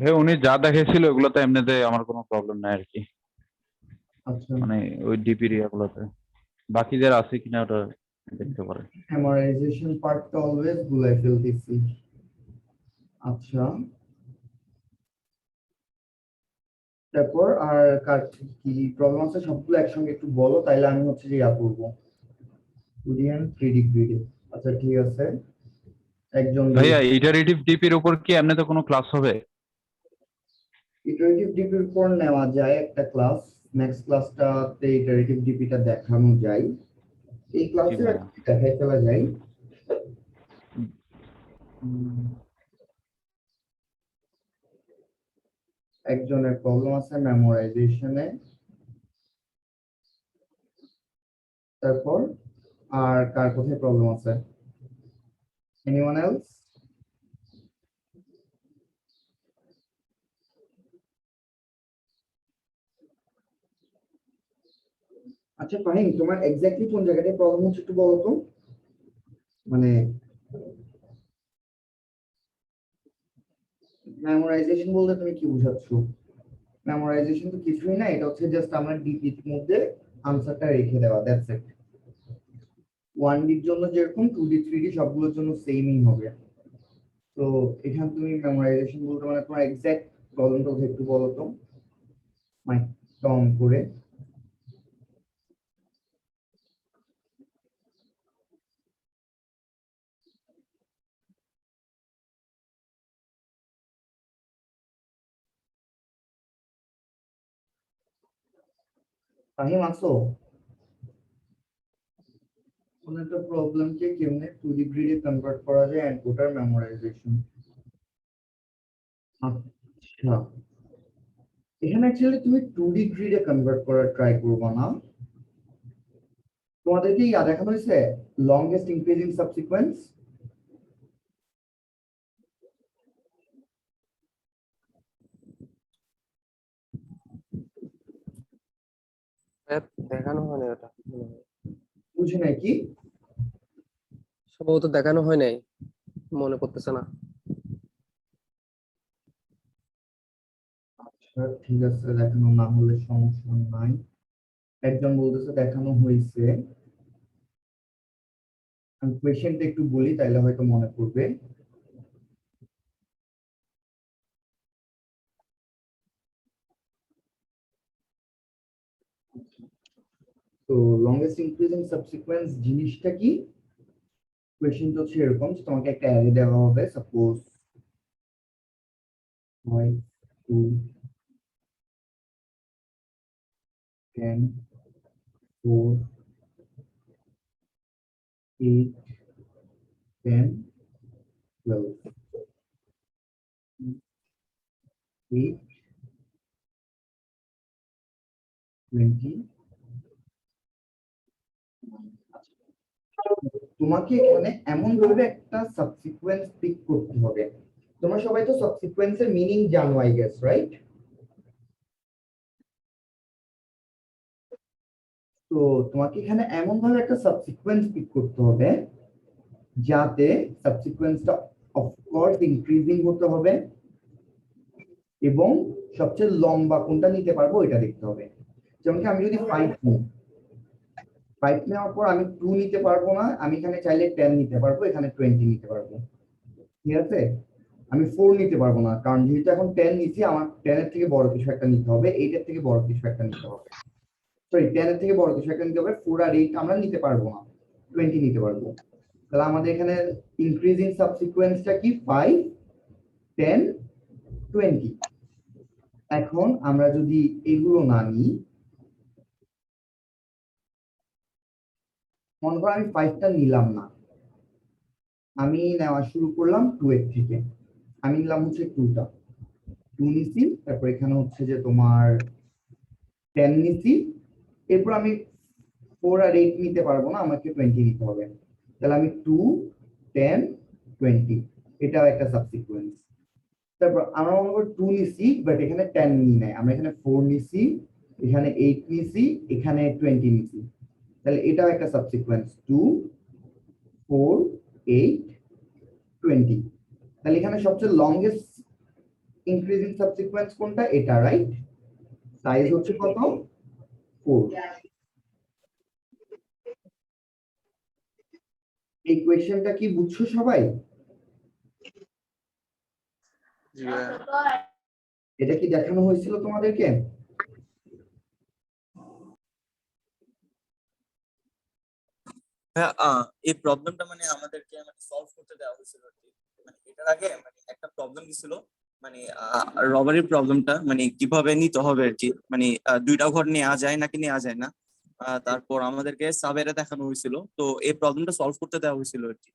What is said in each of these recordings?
ভাই উনি যা দেখেছিল ওগুলোতে এমনিতে আমার কোনো প্রবলেম নাই আর কি, আচ্ছা, মানে ওই ডিপির ইয়াগুলোতে। বাকিদের আছে কিনা ওটা দেখতে পারে। মেমোরাইজেশন পার্টটা অলওয়েজ ভুলাই ফেলতেছি। আচ্ছা, তারপর আর কার কি কি প্রবলেম আছে সবগুলো একসঙ্গে একটু বলো, তাইলে আমি হচ্ছে যে ইয়া করবো, 2D and 3D গ্রিডে। আচ্ছা ঠিক আছে, একজন ভাইয়া বলছে ইটারেটিভ ডিপির উপর কি এমনিতে কোনো ক্লাস হবে? ইটারেটিভ ডিপির উপর নেওয়া যায় একটা ক্লাস, নেক্সট ক্লাসটাতে ইটারেটিভ ডিপিটা দেখানো যায়, এই জি ক্লাসে ভাইয়া। দেখাই ফেলা যায়। উম, একজনের প্রবলেম আছে মেমোরাইজেশনে, তারপর আর কার কোথায় প্রবলেম আছে? Anyone else? আচ্ছা ফাহিম, তোমার এক্স্যাক্টলি কোন জায়গাটায় প্রবলেম হচ্ছে একটু বলো তো, মানে মেমোরাইজেশন বলতে তুমি কি বোঝাচ্ছ? মেমোরাইজেশন তো কিছুই না, এটা হচ্ছে জাস্ট আমার ডিপির মধ্যে আনসারটা রেখে দেওয়া, দ্যাটস ইট। 1D জন্য যেরকম 2D 3D সবগুলোর জন্য সেমই হবে। তো এখানে তুমি মেমোরাইজেশন বলতে মানে তোমার এক্সাক্ট প্রবলেমটা কোথায় একটু বলো তো, মাইকটা অন করে। ফাহিম আসো? কোন একটা প্রবলেমকে কেমনে 2D গ্রিডে কনভার্ট করা যায় এনকোডার মেমোরাইজেশন। আচ্ছা, এখানে অ্যাকচুয়ালি তুমি 2D গ্রিডে কনভার্ট করার ট্রাই করবো না, তোমাদেরকে ইয়া দেখানো হয়েছে লংগেস্ট ইনক্রিজিং সাবসিকোয়েন্স। হ্যাঁ, দেখানো হয় না ওটা মনে হয়। বুঝে নাই কি? সম্ভবত দেখানো হয় নাই, মনে পড়তেছে না। আচ্ছা ঠিক আছে, দেখানো না হলে সমস্যা নাই। একজন বলতেছে দেখানো হয়েছে, আমি কোয়েশ্চেনটা একটু বলি তাইলে হয়তো মনে পড়বে। তো লংগেস্ট ইনক্রিজিং সাবসিকোয়েন্স জিনিসটা কি? কোয়েশ্চেনটা হচ্ছে এরকম যে তোমাকে একটা অ্যারে দেওয়া হবে, সাপোজ 5 2 10 4 8 10 12 8 20। তোমাকে এখানে এমন ভাবে একটা সাবসিকোয়েন্স পিক করতে হবে, তোমরা সবাই তো সাবসিকোয়েন্সের মিনিং জানো আই গেস, রাইট? তো তোমাকে এখানে এমন ভাবে একটা সাবসিকোয়েন্স পিক করতে হবে যাতে সাবসিকোয়েন্সটা অফকোর্স ইনক্রিজিং হতে হবে, এবং সবচেয়ে লম্বা কোনটা নিতে পারবো এটা দেখতে হবে। যেমন কি আমি যদি 5 নিই, 5 নেওয়ার পর আমি 2 নিতে পারবো না, আমি এখানে চাইলে 10 নিতে পারবো, এখানে 20 নিতে পারবো, ঠিক আছে? আমি 4 নিতে পারবো না, কারণ যেহেতু এখন 10 নিচ্ছি, আমার 10 এর থেকে বড় কিছু একটা নিতে হবে, 8 এর থেকে বড় কিছু একটা নিতে হবে, সরি 10 এর থেকে বড় কিছু একটা নিতে হবে। 4 আর 8 আমরা নিতে পারবো না, 20 নিতে পারবো। তাহলে আমাদের এখানে ইনক্রিজিং সাবসিকোয়েন্সটা কি? 5 10 20। এখন আমরা যদি এগুলো না নিই, মনে করো আমি 5টা নিলাম না, আমি নেওয়া শুরু করলাম 2 এর থেকে, আমি নিলাম হচ্ছে 2টা, 2 নিছি, তারপর এখানে হচ্ছে যে তোমার 10 নিছি, এরপর আমি 4 আর 8 নিতে পারবো না, আমাকে 20 নিতে হবে। তাহলে আমি 2 10 20, এটাও একটা সাবসিকোয়েন্স। তারপর আমরা মনে করি 2 নিছি, বাট এখানে 10 নিই নাই, আমরা এখানে 4 নিছি, এখানে 8 নিছি, এখানে 20 নিছি, তাহলে এটাও একটা সাবসিকোয়েন্স, 2 4 8 20। তাহলে এখানে সবচেয়ে লংগেস্ট ইনক্রিজিং সাবসিকোয়েন্স কোনটা? এটা, রাইট? সাইজ হচ্ছে কত? 4। এই কোয়েশ্চেনটা কি বুঝছো সবাই? জি ভাইয়া। এটা কি দেখানো হয়েছিল তোমাদেরকে? হ্যাঁ, এই প্রবলেমটা মানে আমাদেরকে মানে সলভ করতে দেওয়া হয়েছিল আর কি। মানে এটার আগে মানে একটা প্রবলেম দিছিল, মানে রবারির প্রবলেমটা মানে কিভাবে নিতে হবে আর কি, মানে দুইটা ঘর নেওয়া যায় নাকি নেওয়া যায় না। তারপর আমাদেরকে সাবেরে দেখানো হয়েছিল, তো এই প্রবলেমটা সলভ করতে দেওয়া হয়েছিল আর কি,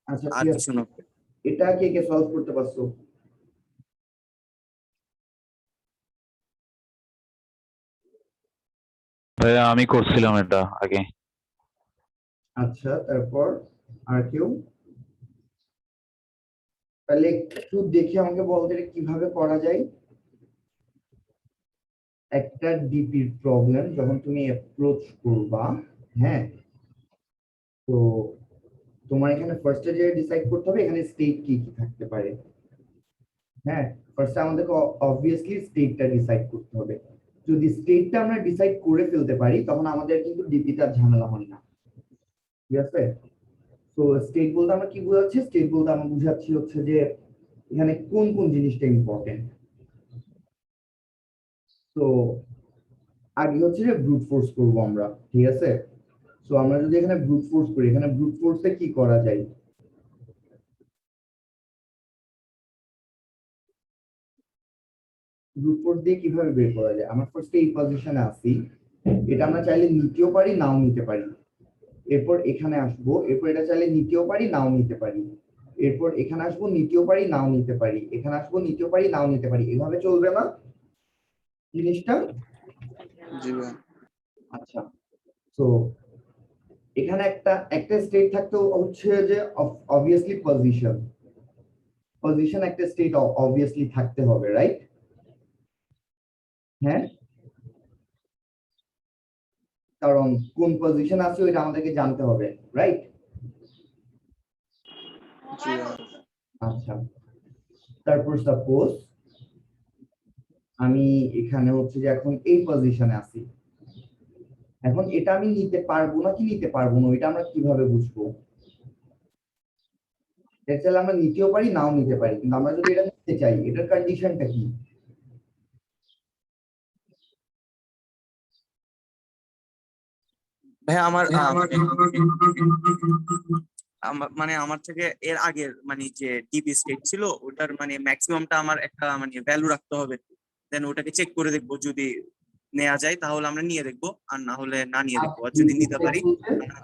আচ্ছা, আর ঠিক কিছু আছে। না। এটা কে কে সলভ করতে পারছো? ভাইয়া আমি করছিলাম এটা আগে। আচ্ছা, তারপর আর কেউ? তাহলে একটু দেখে আমাকে বলতে এটা কিভাবে করা যায়। একটা ডিপির প্রবলেম যখন তুমি অ্যাপ্রোচ করবা, হ্যাঁ, তো তোমার এখানে ফার্স্টে যে ডিসাইড করতে হবে এখানে স্টেট কি কি থাকতে পারে। হ্যাঁ, ফার্স্টে আমাদেরকে অবভিয়াসলি স্টেটটা ডিসাইড করতে হবে। যদি স্টেটটা আমরা ডিসাইড করে ফেলতে পারি তখন আমাদের কিন্তু ডিপিটা ঝামেলা হয় না। ঠিক আছে? তো স্টেট বলতে আমরা কি বোঝাচ্ছি? স্টেট বলতে আমরা বুঝাচ্ছি হচ্ছে যে এখানে কোন কোন জিনিসটা ইম্পর্টেন্ট। তো আগে হচ্ছে যে ব্রুট ফোর্স করবো আমরা, ঠিক আছে? তো আমরা যদি এখানে ব্রুট ফোর্স করি, এখানে ব্রুট ফোর্সে কি করা যায়? ব্রুট ফোর্স দিয়ে কিভাবে বের করা যায়? আমরা ফার্স্টে এই পজিশনে আসি, এটা আমরা চাইলে নিতেও পারি নাও নিতে পারি। এরপর এখানে আসবো, এরপর এটা চাইলে নিতেও পারি নাও নিতে পারি। এরপর এখানে আসবো, নিতেও পারি নাও নিতে পারি। এখানে আসবো, নিতেও পারি নাও নিতে পারি। এভাবে চলবে না জিনিসটা? জি ভাইয়া। আচ্ছা, তো এখানে একটা একটা স্টেট থাকতে হচ্ছে যে অবভিয়াসলি পজিশন। পজিশন একটা স্টেট অবভিয়াসলি থাকতে হবে, রাইট? হ্যাঁ, কারণ কোন পজিশন আছে ওইটা আমাদেরকে জানতে হবে, রাইট? জি ভাইয়া। আচ্ছা, তারপর সাপোজ আমি এখানে হচ্ছে যে এখন এই পজিশনে আছি, এখন এটা আমি নিতে পারবো নাকি নিতে পারবো না এটা আমরা কিভাবে বুঝবো? এছাড়া আমরা নিতেও পারি নাও নিতে পারি, কিন্তু আমরা যদি এটা নিতে চাই এটার কন্ডিশনটা কি? ভাইয়া মানে আমার থেকে এর আগের মানে যে ডিপি স্টেট ছিল ওটার মানে ম্যাক্সিমামটা আমার একটা মানে ভ্যালু রাখতে হবে, দেন ওটাকে চেক করে দেখবো, যদি নেওয়া যায় তাহলে আমরা নিয়ে দেখবো, আর না হলে না নিয়ে দেখবো, আর যদি নিতে পারি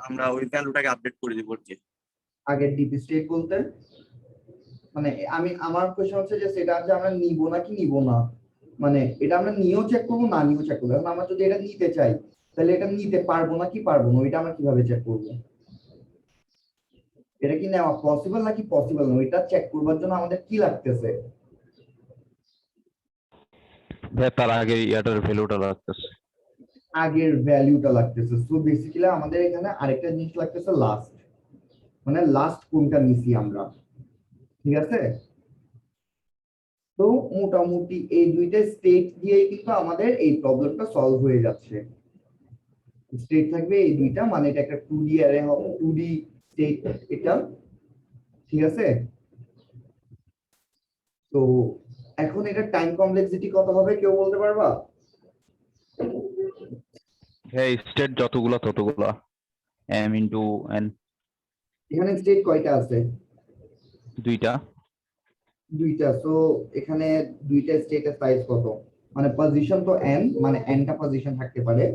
আমরা ওই ভ্যালুটাকে আপডেট করে দিব আর কি। আগের ডিপি স্টেট বলতে মানে আমি আমার কোশ্চেন হচ্ছে যে সেটা যে আমরা নিব নাকি নিব না, মানে এটা আমরা নিয়েও চেক করবো না নিয়েও চেক করবো। এখন আমরা যদি এটা নিতে চাই তাহলে এটা নিতে পারবো নাকি পারবো না ওইটা আমরা কিভাবে চেক করবো? এটা কি নেওয়া পসিবল নাকি পসিবল না ওইটা চেক করবার জন্য আমাদের কি লাগতেছে? ভাইয়া তার আগে ইয়াটার ভ্যালুটা লাগতেছে। আগের ভ্যালুটা লাগতেছে। সো বেসিক্যালি আমাদের এখানে আরেকটা জিনিস লাগতেছে লাস্ট, মানে লাস্ট কোনটা নিছি আমরা, ঠিক আছে? তো মোটামুটি এই দুইটা স্টেট দিয়েই কিন্তু আমাদের এই প্রবলেমটা সলভ হয়ে যাচ্ছে। স্টেট থাকবে এই দুইটা, মানে এটা একটা 2D অ্যারে হবে, 2D স্টেট এটা, ঠিক আছে? তো এখন এটা টাইম কমপ্লেক্সিটি কত হবে কেউ বলতে পারবা? হ্যাঁ, স্টেট যতগুলা ততগুলা m ইন্টু n। এখানে স্টেট কয়টা আছে? দুইটা। দুইটা। সো এখানে দুইটা স্টেটের সাইজ কত? মানে পজিশন তো n, মানে nটা পজিশন থাকতে পারে।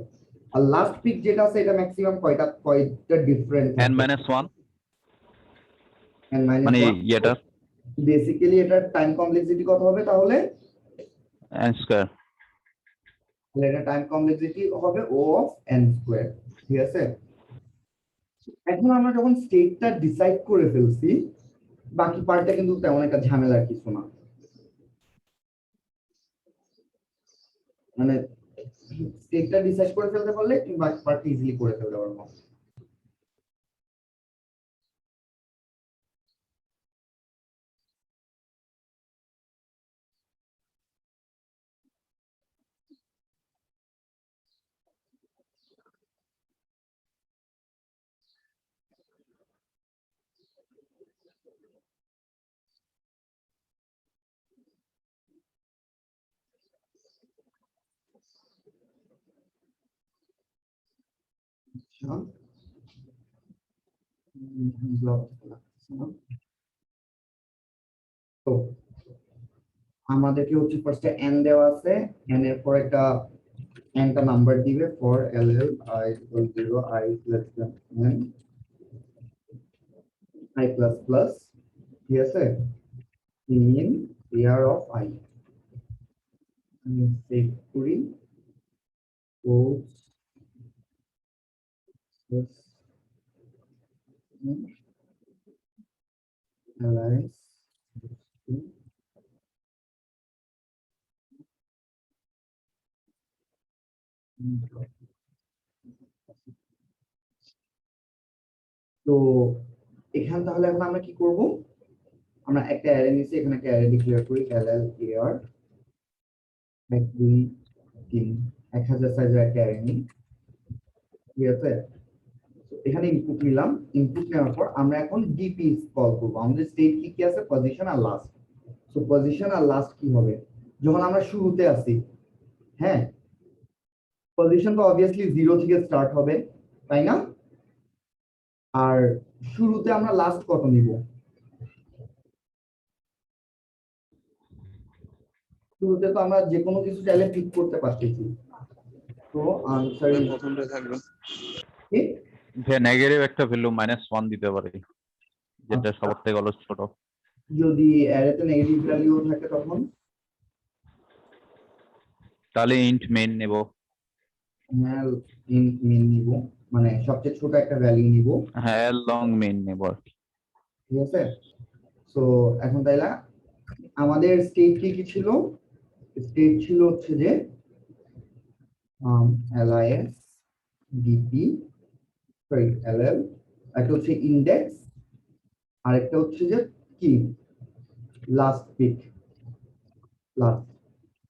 আর লাস্ট পিক যেটা আছে এটা ম্যাক্সিমাম কয়টা ডিফারেন্ট n থাকবে? মাইনাস ওয়ান, n মাইনাস মানে 1। ইয়েটা বেসিক্যালি এটার টাইম কমপ্লেক্সিটি কত হবে তাহলে? n square. তাহলে এটা টাইম কমপ্লেক্সিটি হবে O অফ n স্কয়ার, ঠিক আছে? এখন আমরা যখন স্টেটটা ডিসাইড করে ফেলছি বাকি পার্টটা কিন্তু তেমন একটা ঝামেলার কিছু না, মানে স্টেটটা ডিসাইড করে ফেলতে পারলে তুমি বাকি পার্টটা ইজিলি করে ফেলতে পারবো। তো আমাদেরকে হচ্ছে ফার্স্টে n দেওয়া আছে, n এর পর একটা n টা নাম্বার দিবে for ll I equal 0 I less than n I plus plus, ঠিক আছে, in pair of I আমি সেভ করি quotes plus alliance তো এখানে তাহলে এখন আমরা কি করব, আমরা একটা অ্যারে নিছি, এখানে একটা অ্যারে ডিক্লেয়ার করি ll ar 1 2 3 1000 সাইজের একটা অ্যারে নিই, ঠিক আছে। তো এখানে ইনপুট নিলাম, ইনপুট নেওয়ার পর আমরা এখন ডিপি কল করব। আমাদের স্টেট কি কি আছে, পজিশন আর লাস্ট। সো পজিশন আর লাস্ট কি হবে, যখন আমরা শুরুতে আছি, হ্যাঁ, পজিশন তো অবভিয়াসলি 0 থেকে স্টার্ট হবে, তাই না? আর শুরুতে আমরা লাস্ট কত নিব, শুরুতে তো আমরা যে কোনো কিছু চাইলে পিক করতে পারতেছি। তো আনসার প্রথমটা থাকবে। কি, যে নেগেটিভ একটা ভ্যালু -1 দিতে পারে, যেটা সবার থেকে হলো ছোট। যদি অ্যারেতে নেগেটিভ ভ্যালু থাকে তখন তাহলে ইন্ট মেইন নেব। হ্যাঁ ইন্ট মিন নিব, মানে সবচেয়ে ছোট একটা ভ্যালু নিব, হ্যাঁ, লং মেইন নেব আর কি। ঠিক আছে। সো এখন তাইলে আমাদের স্টেট কি কি ছিল, স্টেট ছিল হচ্ছে যে lis dp সরি ll, একটা হচ্ছে ইন্ডেক্স, আরেকটা হচ্ছে যে কি লাস্ট পিক, লাস্ট,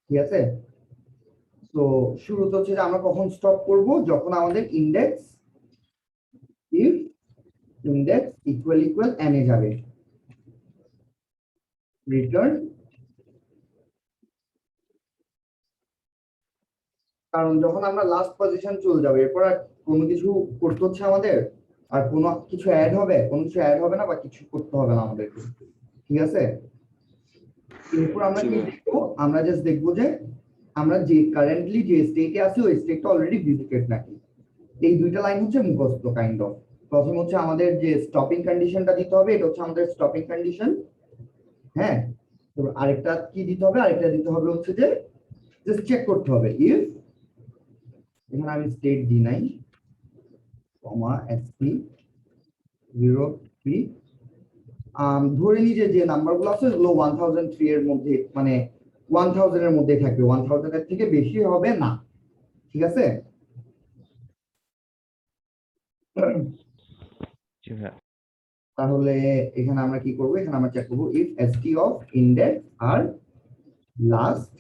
ঠিক আছে। তো শুরুতে হচ্ছে যে আমরা কখন স্টপ করব, যখন আমাদের index if index equal equal n এ যাবে, রিটার্ন, কারণ যখন আমরা লাস্ট পজিশন চলে যাবে এরপর আর কোনো কিছু করতে হচ্ছে আমাদের, আর কোনো কিছু অ্যাড হবে, কোনো কিছু অ্যাড হবে না বা কিছু করতে হবে না আমাদের, ঠিক আছে। এরপর আমরা কি দেখবো, আমরা জাস্ট দেখবো যে আমরা যে কারেন্টলি যে স্টেটে আছি ওই স্টেটটা অলরেডি ভিজিটেড নাকি। এই দুইটা লাইন হচ্ছে মুখস্থ কাইন্ড অফ। প্রথম হচ্ছে আমাদের যে স্টপিং কন্ডিশনটা দিতে হবে, এটা হচ্ছে আমাদের স্টপিং কন্ডিশন, হ্যাঁ। তো আরেকটা কি দিতে হবে, আরেকটা দিতে হবে হচ্ছে যে জাস্ট চেক করতে হবে ইফ, এখানে আমি স্টেট দিই নাই, কমা sp 03 ধরে নিই যে নাম্বারগুলো আছে ওগুলো 1003 এর মধ্যে, মানে 1000 এর মধ্যে থাকবে, 1000 এর থেকে বেশি হবে না, ঠিক আছে। জি ভাইয়া। তাহলে এখানে আমরা কি করব, এখানে আমরা চেক করব ইফ st অফ ইন্ডেক্স আর লাস্ট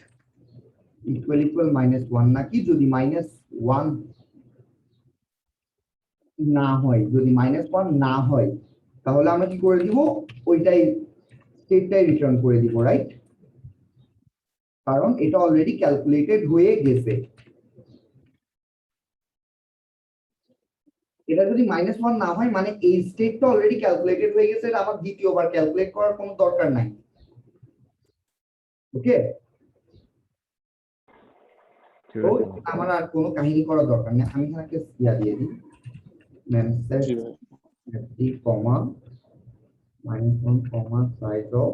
ইকুয়াল ইকুয়াল -1 নাকি, যদি -1 না হয়, যদি -1 না হয় তাহলে আমরা কি করে দিব, ওইটাই স্টেটটাই রিটার্ন করে দিব, রাইট, কারণ এটা অলরেডি ক্যালকুলেটেড হয়ে গেছে। এটা যদি -1 না হয় মানে এই স্টেটটা অলরেডি ক্যালকুলেটেড হয়ে গেছে, এটা আমার দ্বিতীয়বার ক্যালকুলেট করার কোনো দরকার নাই, ওকে। তো আমার আর কোনো কাহিনী করার দরকার নেই, আমি এখানে একটা ইয়া দিয়ে দিই ম্যানসেট কমা -1 কমা সাইজ অফ,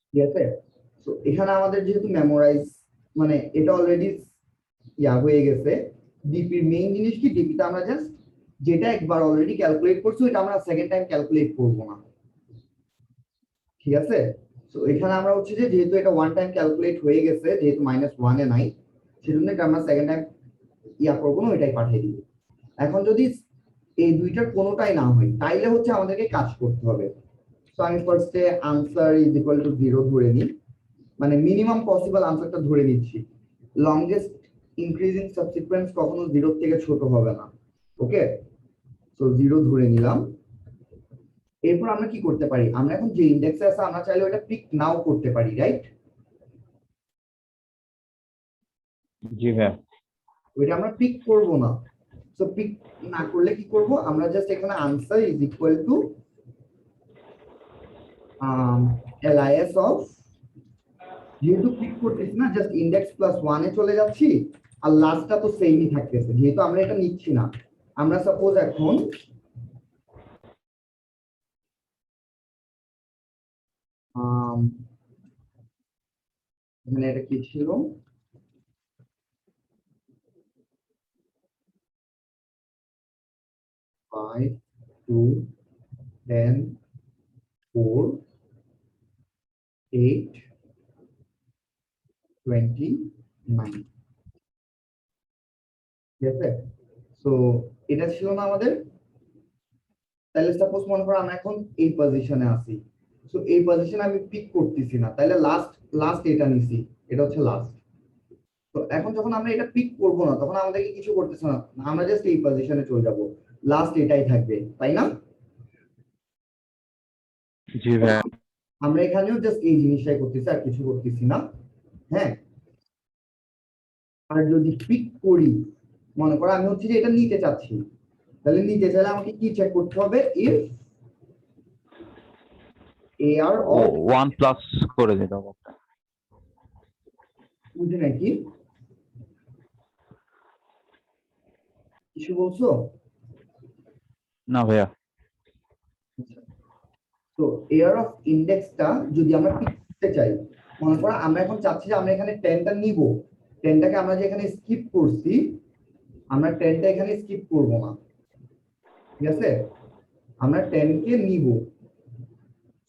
ঠিক আছে। তো এখানে আমাদের যেহেতু মেমোরাইজ, মানে এটা অলরেডি ইয়া হয়ে গেছে, ডিপির মেইন জিনিস কি, ডিপিতে আমরা জাস্ট যেটা একবার অলরেডি ক্যালকুলেট করছি এটা আমরা সেকেন্ড টাইম ক্যালকুলেট করব না, ঠিক আছে। তো এখানে আমরা হচ্ছে যে যেহেতু এটা ওয়ান টাইম ক্যালকুলেট হয়ে গেছে, যেহেতু -1 এ নাই, সেজন্য এটা আমরা সেকেন্ড টাইম ইয়া করব না, এটাই পাঠিয়ে দিব। এখন যদি এই দুইটার কোনোটাই না হয় তাইলে হচ্ছে আমাদেরকে কাজ করতে হবে। তো আমি ফার্স্টে আনসার ইজ ইকুয়াল টু 0 ধরে নিই, মানে মিনিমাম পসিবল আনসারটা ধরে নিচ্ছি, লংগেস্ট ইনক্রিজিং সাবসিকোয়েন্স কখনো 0 থেকে ছোট হবে না, ওকে। সো 0 ধরে নিলাম। এরপর আমরা কি করতে পারি, আমরা এখন যে ইন্ডেক্সে আছে আমরা চাইলে ওটা পিক নাও করতে পারি, রাইট। জি ভাইয়া। ওইটা আমরা পিক করব না। সো পিক না করলে কি করব, আমরা জাস্ট এখানে answer is equal two LIS of, যেহেতু পিক করতেছি না জাস্ট ইন্ডেক্স প্লাস 1 এ চলে যাচ্ছি, আর লাস্টটা তো সেমই থাকতেছে যেহেতু আমরা এটা নিচ্ছি না। আমরা সাপোজ এখন এখানে এটা কি ছিল, 5 2 10 4 8 29, ঠিক আছে। সো এটা ছিল না আমাদের, তাহলে সাপোজ মনে করো আমরা এখন এই পজিশনে আছি, সো এই পজিশনে আমি পিক করতেছি না, তাহলে লাস্ট লাস্ট এটা নিছি, এটা হচ্ছে লাস্ট। তো এখন যখন আমরা এটা পিক করব না তখন আমাদেরকে কিছু করতেছে না, আমরা জাস্ট এই পজিশনে চলে যাব, লাস্ট এটাই থাকবে, তাই না? জি ভাইয়া। আমরা এখানেও জাস্ট এই জিনিসটাই করতেছি, আর কিছু করতেছি না। হ্যাঁ, আর যদি পিক করি, মনে করো আমি হচ্ছে যে এটা নিতে চাচ্ছি, তাহলে নিতে চাইলে আমাকে কি চেক করতে হবে, ইফ AR অফ, 1 প্লাস করে দিতে হবে। বুঝি নাকি কিছু বলছো? না ভাইয়া। তো এয়ার অফ ইন্ডেক্সটা যদি আমরা পিক করতে চাই, মনে করো আমরা এখন চাচ্ছি যে আমরা এখানে 10টা নিব, 10টাকে আমরা যে এখানে স্কিপ করছি, আমরা 10টা এখানে স্কিপ করব না, ঠিক আছে, আমরা 10 কে নিব।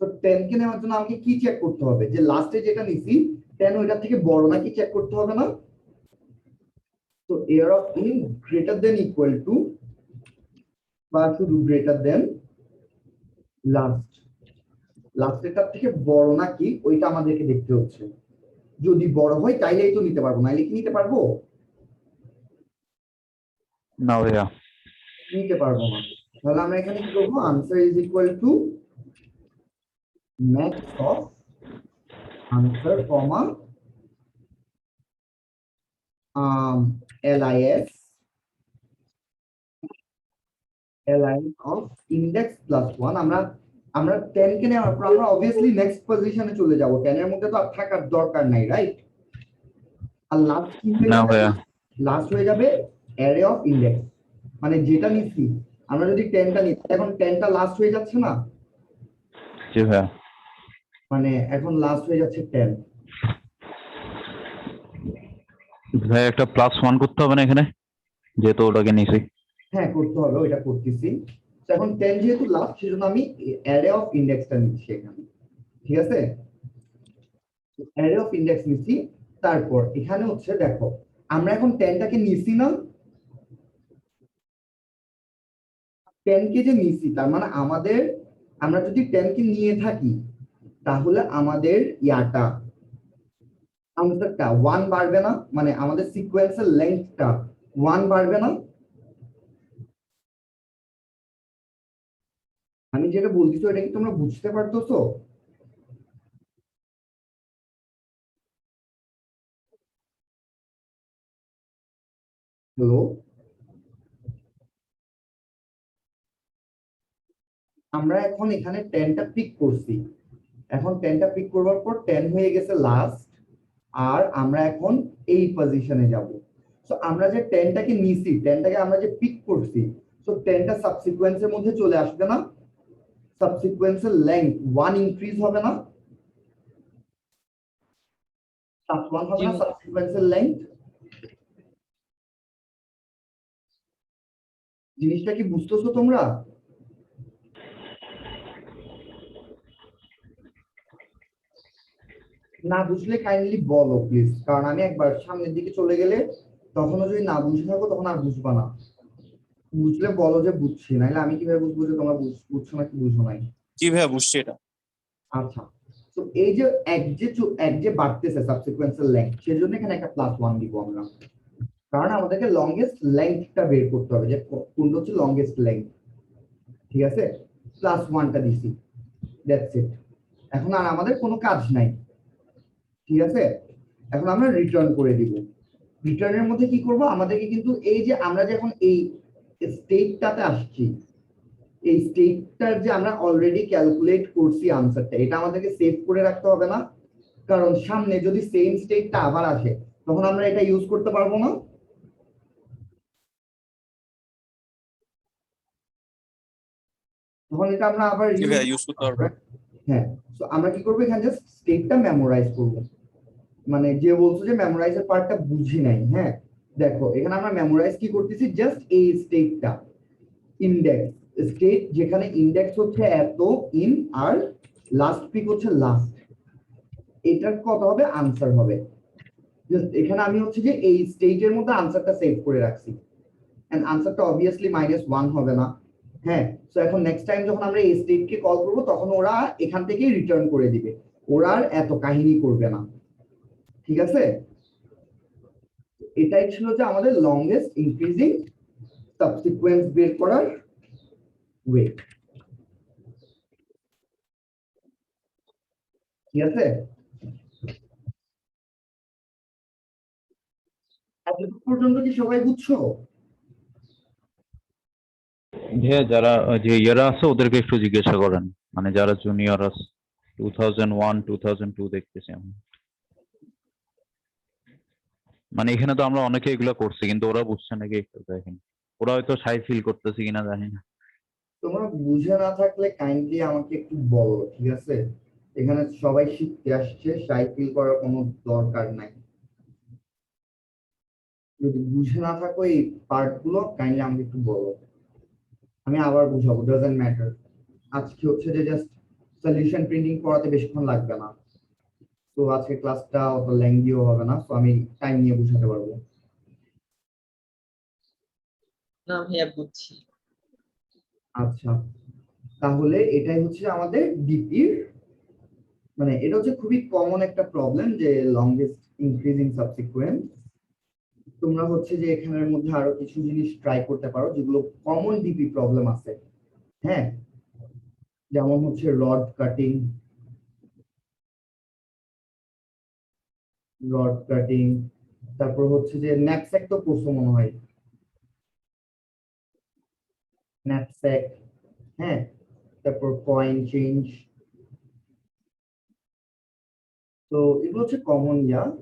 তো 10 কে নেওয়ার জন্য আমাকে কি চেক করতে হবে, যে লাস্টে যেটা নিছি 10 ওইটার থেকে বড় নাকি চেক করতে হবে না? তো air of in greater than equal to বা শুধু গ্রেটার দেন লাস্ট, লাস্টেরটার থেকে বড় নাকি ওইটা আমাদেরকে দেখতে হচ্ছে। যদি বড় হয় তাইলেই তো নিতে পারবো, নাইলে কি নিতে পারবো? না ভাইয়া। নিতে পারবো না। তাহলে আমরা এখানে কি করবো, answer is equal to max of answer comma LIS of index plus 1। আমরা 10 কে নেওয়ার পর আমরা অবভিয়াসলি নেক্সট পজিশনে চলে যাব, 10 এর মধ্যে তো আর থাকার দরকার নাই, রাইট? আর লাস্ট কি হয়ে না যাবে, ভাইয়া। লাস্ট হয়ে যাবে অ্যারে অফ ইন্ডেক্স, মানে যেটা নিচ্ছি আমরা যদি 10টা নিই, এখন 10টা লাস্ট হয়ে যাচ্ছে না, জি ভাইয়া। মানে এখন লাস্ট হয়ে যাচ্ছে 10। ভাইয়া একটা +1 করতে হবে না এখানে, যেহেতু ওটাকে নিছি। হ্যাঁ করতে হবে, ওইটা করতেছি। তো এখন 10 যেহেতু লাস্ট, সেজন্য আমি অ্যারে অফ ইন্ডেক্সটা নিচ্ছি এখানে, ঠিক আছে। অ্যারে অফ ইন্ডেক্স নিচ্ছি, তারপর এখানে হচ্ছে দেখো আমরা এখন 10টাকে নিছি না, 10 কে যে নিছি তার মানে আমাদের, আমরা যদি 10 কে নিয়ে থাকি তাহলে আমাদের ইয়াটা আনসারটা 1 বাড়বে না, মানে আমাদের সিকোয়েন্সের লেন্থটা 1 বাড়বে না? আমি যেটা বলতেছি ওটা কি তোমরা বুঝতে পারতেছো? হ্যালো, আমরা এখন এখানে 10টা পিক করছি, এখন 10টা পিক করবার পর 10 হয়ে গেছে লাস্ট, আর আমরা এখন এই পজিশনে যাব। সো আমরা যে 10টাকে নিছি, 10টাকে আমরা যে পিক করছি, সো 10টা সাবসিকোয়েন্সের মধ্যে চলে আসবে না, সাবসিকোয়েন্সের লেংথ 1 ইনক্রিজ হবে না, +1 হবে না সাবসিকোয়েন্সের লেংথ। জিনিসটা কি বুঝতেছো তোমরা? না বুঝলে কাইন্ডলি বলো প্লিজ, কারণ আমি একবার সামনের দিকে চলে গেলে তখনও যদি না বুঝে থাকো তখন আর বুঝবা না। বুঝলে বলো যে বুঝছি, নাহলে আমি কিভাবে বুঝবো যে তোমরা বুঝছো নাকি বুঝো নাই? জি ভাইয়া বুঝছি এটা। আচ্ছা, তো এই যে এক যে বাড়তেছে সাবসিকোয়েন্সের লেংথ, সেজন্য এখানে একটা +1 দিব আমরা, কারণ আমাদেরকে লংগেস্ট লেংথটা বের করতে হবে যে কোনটা হচ্ছে লংগেস্ট লেংথ, ঠিক আছে। +1টা দিছি, দ্যাটস ইট। এখন আর আমাদের কোনো কাজ নাই, ঠিক আছে। এখন আমরা রিটার্ন করে দিব, রিটার্নের মধ্যে কি করব, আমাদেরকে কিন্তু এই যে আমরা যখন এই স্টেটটাতে আসছি, এই স্টেটটার যে আমরা অলরেডি ক্যালকুলেট করছি আনসারটা, এটা আমাদেরকে সেভ করে রাখতে হবে না? কারণ সামনে যদি সেম স্টেটটা আবার আসে তখন আমরা এটা ইউজ করতে পারবো না। তখন এটা আমরা আবার জি ভাইয়া, ইউজ করতে পারবো। হ্যাঁ, তো আমরা কি করবো, এখানে জাস্ট স্টেটটা মেমোরাইজ করবো। মানে যে বলছো যে মেমোরাইজের পার্টটা বুঝি নাই, হ্যাঁ দেখো এখানে আমরা মেমোরাইজ কি করতেছি, জাস্ট এই স্টেটটা, ইন্ডেক্স স্টেট, যেখানে ইন্ডেক্স হচ্ছে এত ইন, আর লাস্ট পিক হচ্ছে লাস্ট, এটার কত হবে, আনসার হবে। জাস্ট এখানে আমি হচ্ছে যে এই স্টেটের মধ্যে আনসারটা সেভ করে রাখছি, এন্ড আনসারটা অবভিয়াসলি -1 হবে না। হ্যাঁ, সো এখন নেক্সট টাইম যখন আমরা এই স্টেটকে কল করব তখন ওরা এখান থেকে রিটার্ন করে দিবে, ওরা আর এত কাহিনী করবে না। ঠিক আছে, এটাই ছিল যে আমাদের লংগেস্ট ইনক্রিজিং সাবসিকোয়েন্স বের করার ওয়ে। ঠিক আছে, এতটুকু পর্যন্ত কি সবাই বুঝছো? ভাইয়া যারা যে ইয়ারা আছে ওদেরকে একটু জিজ্ঞাসা করেন, মানে যারা জুনিয়র আছে, 2001 2002 দেখতেছি আমি। মানে এখানে তো আমরা অনেকে এগুলো করছি কিন্তু ওরা বুঝছে নাকি একটু দেখেন, ওরা হয়তো সাই ফিল করতেছে কিনা জানি না। তোমরা বুঝে না থাকলে কাইন্ডলি আমাকে একটু বলো, ঠিক আছে? এখানে সবাই শিখতে আসছে, সাই ফিল করার কোনো দরকার নাই। যদি বুঝে না থাকো এই পার্ট গুলো কাইন্ডলি আমাকে একটু বলো, আমি আবার বুঝাবো, ডাজন্ট ম্যাটার। আজকে হচ্ছে যে জাস্ট সলিউশন প্রিন্টিং করাতে বেশিক্ষণ লাগবে না, তো আজকে ক্লাসটা অত লেংদিও হবে না, তো আমি টাইম নিয়ে বুঝাতে পারবো। না ভাইয়া, বুঝছি। আচ্ছা, তাহলে এটাই হচ্ছে আমাদের ডিপির, মানে এটা হচ্ছে খুবই কমন একটা প্রবলেম যে লংগেস্ট ইনক্রিজিং সাবসিকুয়েন্ট। তোমরা হচ্ছে যে এখানের মধ্যে আরো কিছু জিনিস ট্রাই করতে পারো যেগুলো কমন ডিপি প্রবলেম আছে। হ্যাঁ, যেমন হচ্ছে রড কাটিং, তারপর হচ্ছে যে ন্যাপস্যাক তো করছো মনে হয়, ন্যাপস্যাক। হ্যাঁ, তারপর কয়েন চেঞ্জ। তো এগুলো হচ্ছে কমন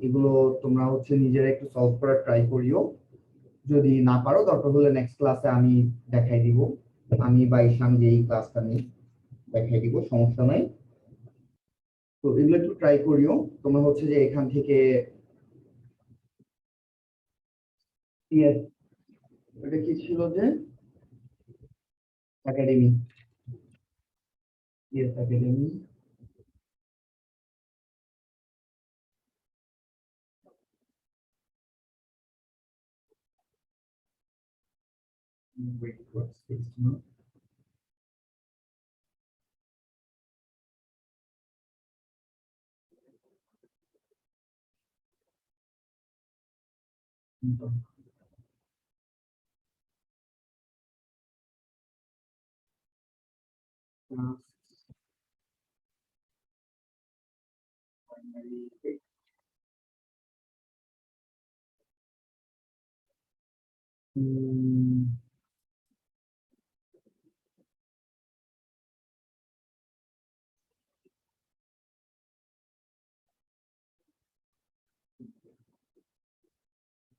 এগুলো তোমরা হচ্ছে নিজেরা একটু সলভ করার ট্রাই করিও। যদি না পারো দরকার হলে নেক্সট ক্লাসে আমি দেখাই দিব, আমি বা ঈশান যে এই ক্লাসটা নিই দেখাই দিব, সমস্যা নাই। তো এগুলো একটু ট্রাই করিও। তোমরা হচ্ছে যে এখান থেকে ইয়েস, এটা কি ছিল যে academy, yes academy. Wait for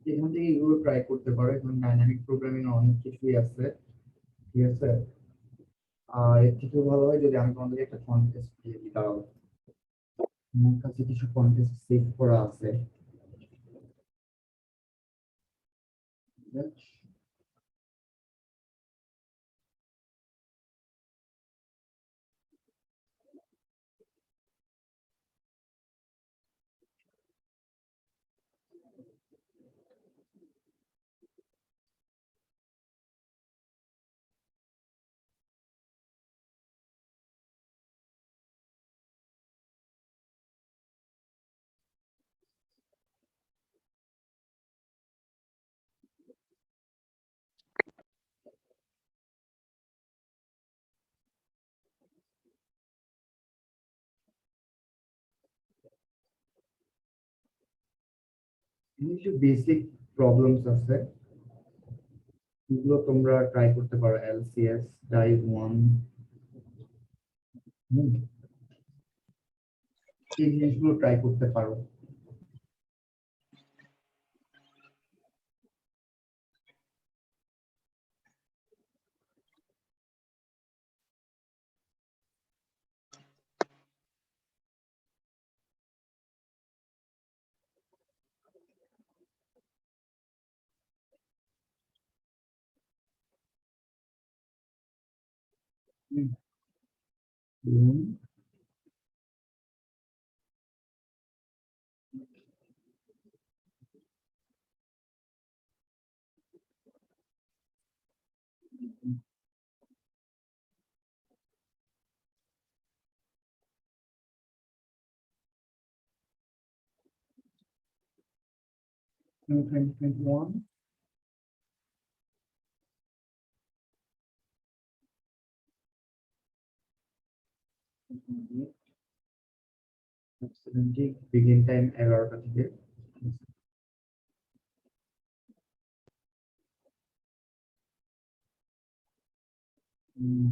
এখান থেকে এগুলো ট্রাই করতে পারো, এখানে ডাইনামিক প্রোগ্রামিং অনেক কিছুই আছে। ঠিক আছে, আর এর থেকেও ভালো হয় যদি আমি তোমাদেরকে একটা কন্টেস্ট দিয়ে দিই, দাঁড়াও আমার কাছে কিছু কন্টেস্ট সেভ করা আছে। কিছু বেসিক প্রবলেমস আছে, এগুলো তোমরা ট্রাই করতে পারো। এলসিএস টাইপ 1, এই জিনিসগুলো ট্রাই করতে পারো। হুম, 2021, বিগিন টাইম 11টা থেকে। হুম,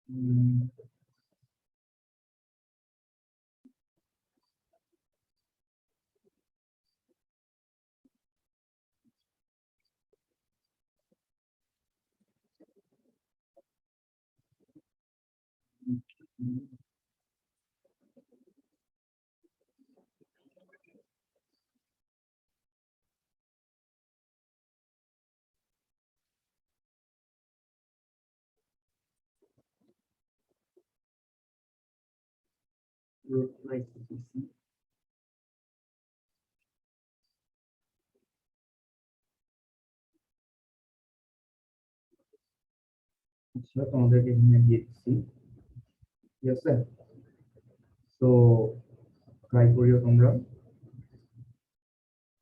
হুম, আচ্ছা, তোমাদেরকে এখানে দিয়ে দিচ্ছি, ঠিক আছে। তো ট্রাই করিও তোমরা।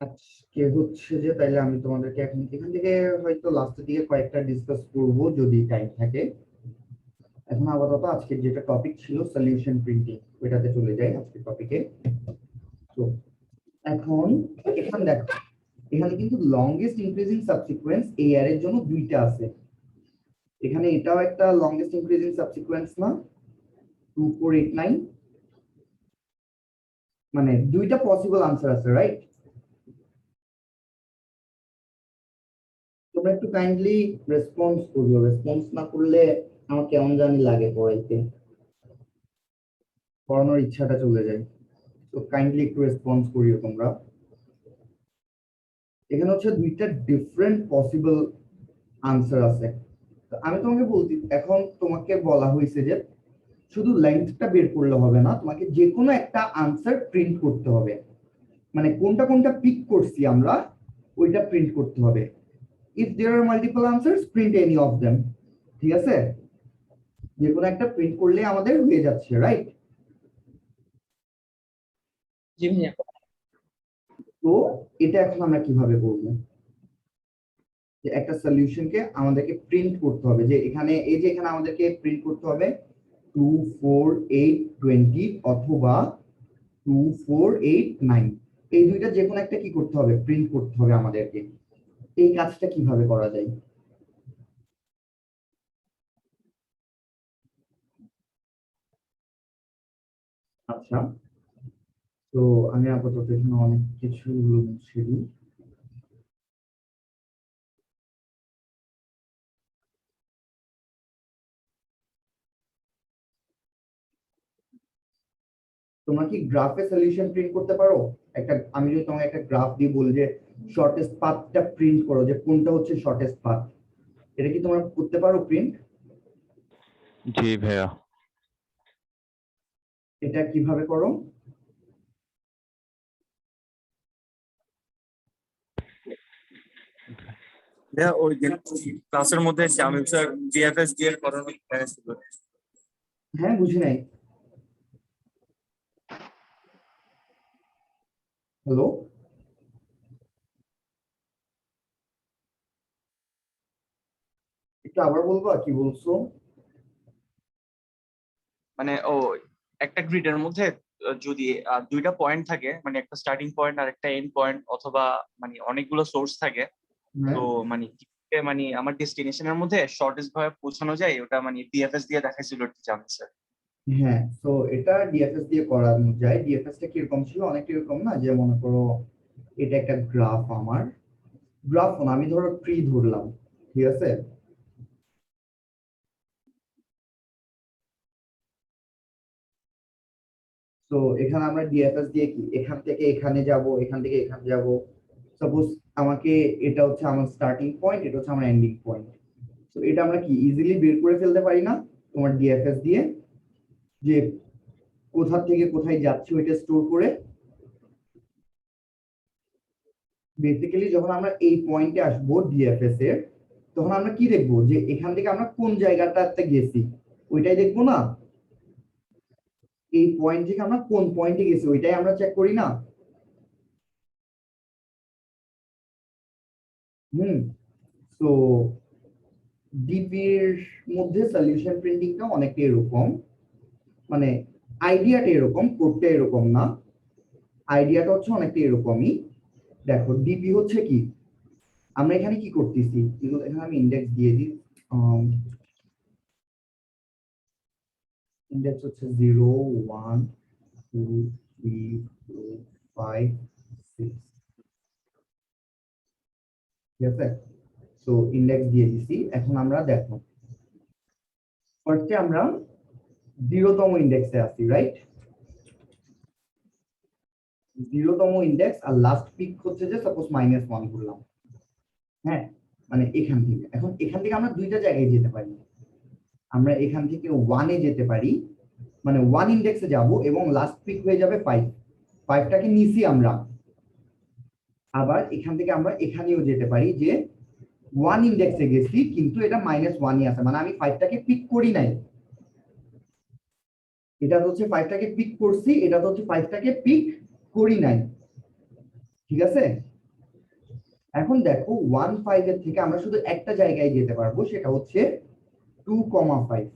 আজকে হচ্ছে যে তাইলে আমি তোমাদেরকে এখন এখান থেকে হয়তো লাস্টের দিকে কয়েকটা ডিসকাস করব যদি টাইম থাকে। এখন আপাতত আজকের যেটা টপিক ছিল সলিউশন প্রিন্টিং, ওইটাতে চলে যাই আজকের টপিকে। তো এখন এখানে দেখো, এখানে কিন্তু লংগেস্ট ইনক্রিজিং সাবসিকোয়েন্স এই এর জন্য দুইটা আছে। এখানে এটাও একটা লংগেস্ট ইনক্রিজিং সাবসিকোয়েন্স না, 2489, মানে দুইটা পসিবল আনসার আছে, রাইট? তোমরা একটু কাইন্ডলি রেসপন্স করিও, রেসপন্স না করলে আমার কেমন জানি লাগে পড়াইতে, পড়ানোর ইচ্ছাটা চলে যায়। তো কাইন্ডলি একটু রেসপন্স করিও তোমরা। এখানে হচ্ছে দুইটা ডিফারেন্ট পসিবল আনসার আছে। তো আমি তোমাকে বলছি, এখন তোমাকে বলা হয়েছে যে শুধু লেন্থটা বের করলে হবে না, তোমাকে যে কোনো একটা আনসার প্রিন্ট করতে হবে। মানে কোনটা কোনটা পিক করছি আমরা, ওইটা প্রিন্ট করতে হবে। If there are multiple answers, print any of them. ঠিক আছে, যে কোনো একটা প্রিন্ট করলে আমাদের হয়ে যাচ্ছে, রাইট? জি ভাইয়া। তো এটা এখন আমরা কিভাবে করব? যে একটা সলিউশনকে আমাদেরকে প্রিন্ট করতে হবে, যে এখানে এই যে এখানে আমাদেরকে প্রিন্ট করতে হবে 24820 অথবা 2489, এই দুইটা যে কোনো একটা কি করতে হবে, প্রিন্ট করতে হবে আমাদেরকে। এই কাজটা কিভাবে করা যায়? আচ্ছা, তো আমি আপাতত এখানে অনেক কিছু মুছে দিই। তোমরা কি গ্রাফে সলিউশন প্রিন্ট করতে পারো? আমি যদি তোমাকে একটা গ্রাফ দিয়ে বলি যে শর্টেস্ট পাথটা প্রিন্ট করো, যে কোনটা হচ্ছে শর্টেস্ট পাথ, এটা কি তোমরা করতে পারো প্রিন্ট? জি ভাইয়া। এটা কিভাবে করো? ভাইয়া ওই দিন ক্লাসের মধ্যে শামিম স্যার জিএফএস দিয়ে করানো ছিল। হ্যাঁ, বুঝি নাই। হ্যালো, একটু আবার বলবা কি বলছো? মানে ও একটা গ্রিডের মধ্যে যদি দুইটা পয়েন্ট থাকে, মানে একটা স্টার্টিং পয়েন্ট আর একটা এন্ড পয়েন্ট, অথবা মানে অনেকগুলো সোর্স থাকে, হ্যাঁ তো মানে কিভাবে মানে আমার ডেস্টিনেশনের মধ্যে শর্টেস্ট ভাবে পৌঁছানো যায় ওটা মানে ডিএফএস দিয়ে দেখাইছিল জানেন স্যার। হ্যাঁ, তো এটা ডিএফএস দিয়ে করানো যায়। ডিএফএস টা কিরকম ছিল? অনেকটা এরকম না, যে মনে করো এটা একটা গ্রাফ, আমার গ্রাফ না, আমি ধরো ট্রি ধরলাম, ঠিক আছে? তো এখানে আমরা ডিএফএস দিয়ে কি এখান থেকে এখানে যাব, এখান থেকে এখানে যাব। সাপোজ আমাকে, এটা হচ্ছে আমার স্টার্টিং পয়েন্ট, এটা হচ্ছে আমার এন্ডিং পয়েন্ট। তো এটা আমরা কি ইজিলি বের করে ফেলতে পারি না তোমার ডিএফএস দিয়ে, যে কোথা থেকে কোথায় যাচ্ছে ওইটা স্টোর করে? বেসিক্যালি যখন আমরা এই পয়েন্টে আসবো ডিএফএস এর, তখন আমরা কি দেখবো, যে এখান থেকে আমরা কোন জায়গাটাতে গেছি ওইটাই দেখবো না? এই পয়েন্ট থেকে আমরা কোন পয়েন্টে গেছি ওইটাই আমরা চেক করি না? হুম। তো ডিপির মধ্যে সলিউশন প্রিন্টিংটা অনেকটা এরকম, মানে আইডিয়াটা এরকম, কোডটা এরকম না। আইডিয়াটা হচ্ছে অনেকটা এরকমই। দেখো ডিপি হচ্ছে কি, আমরা এখানে কি করতেছি, এখানে আমি ইন্ডেক্স দিয়ে দিই। ইন্ডেক্স হচ্ছে 0 1 2 3 4 5 6, ঠিক আছে? তো ইন্ডেক্স দিয়ে দিছি। এখন আমরা দেখো ফার্স্টে আমরা 0তম ইন্ডেক্সে আছি, রাইট? 0তম ইন্ডেক্স, আর লাস্ট পিক হচ্ছে যে সাপোজ -1 করলাম। হ্যাঁ, মানে এখান থেকে, এখন এখান থেকে আমরা দুইটা জায়গায় যেতে পারি। আমরা এখান থেকে 1 এ যেতে পারি, মানে 1 ইন্ডেক্সে যাব এবং লাস্ট পিক হয়ে যাবে 5, 5টাকে নিছি আমরা। আবার এখান থেকে আমরা এখানেও যেতে পারি, যে 1 ইন্ডেক্সে গেছি কিন্তু এটা -1ই আছে, মানে আমি 5টাকে পিক করি নাই। এটা হচ্ছে 5টাকে পিক করছি, এটা হচ্ছে 5টাকে পিক করি নাই, ঠিক আছে? এখন দেখো 1 5 এর থেকে আমরা শুধু একটা জায়গায় যেতে পারবো, সেটা হচ্ছে 2,5।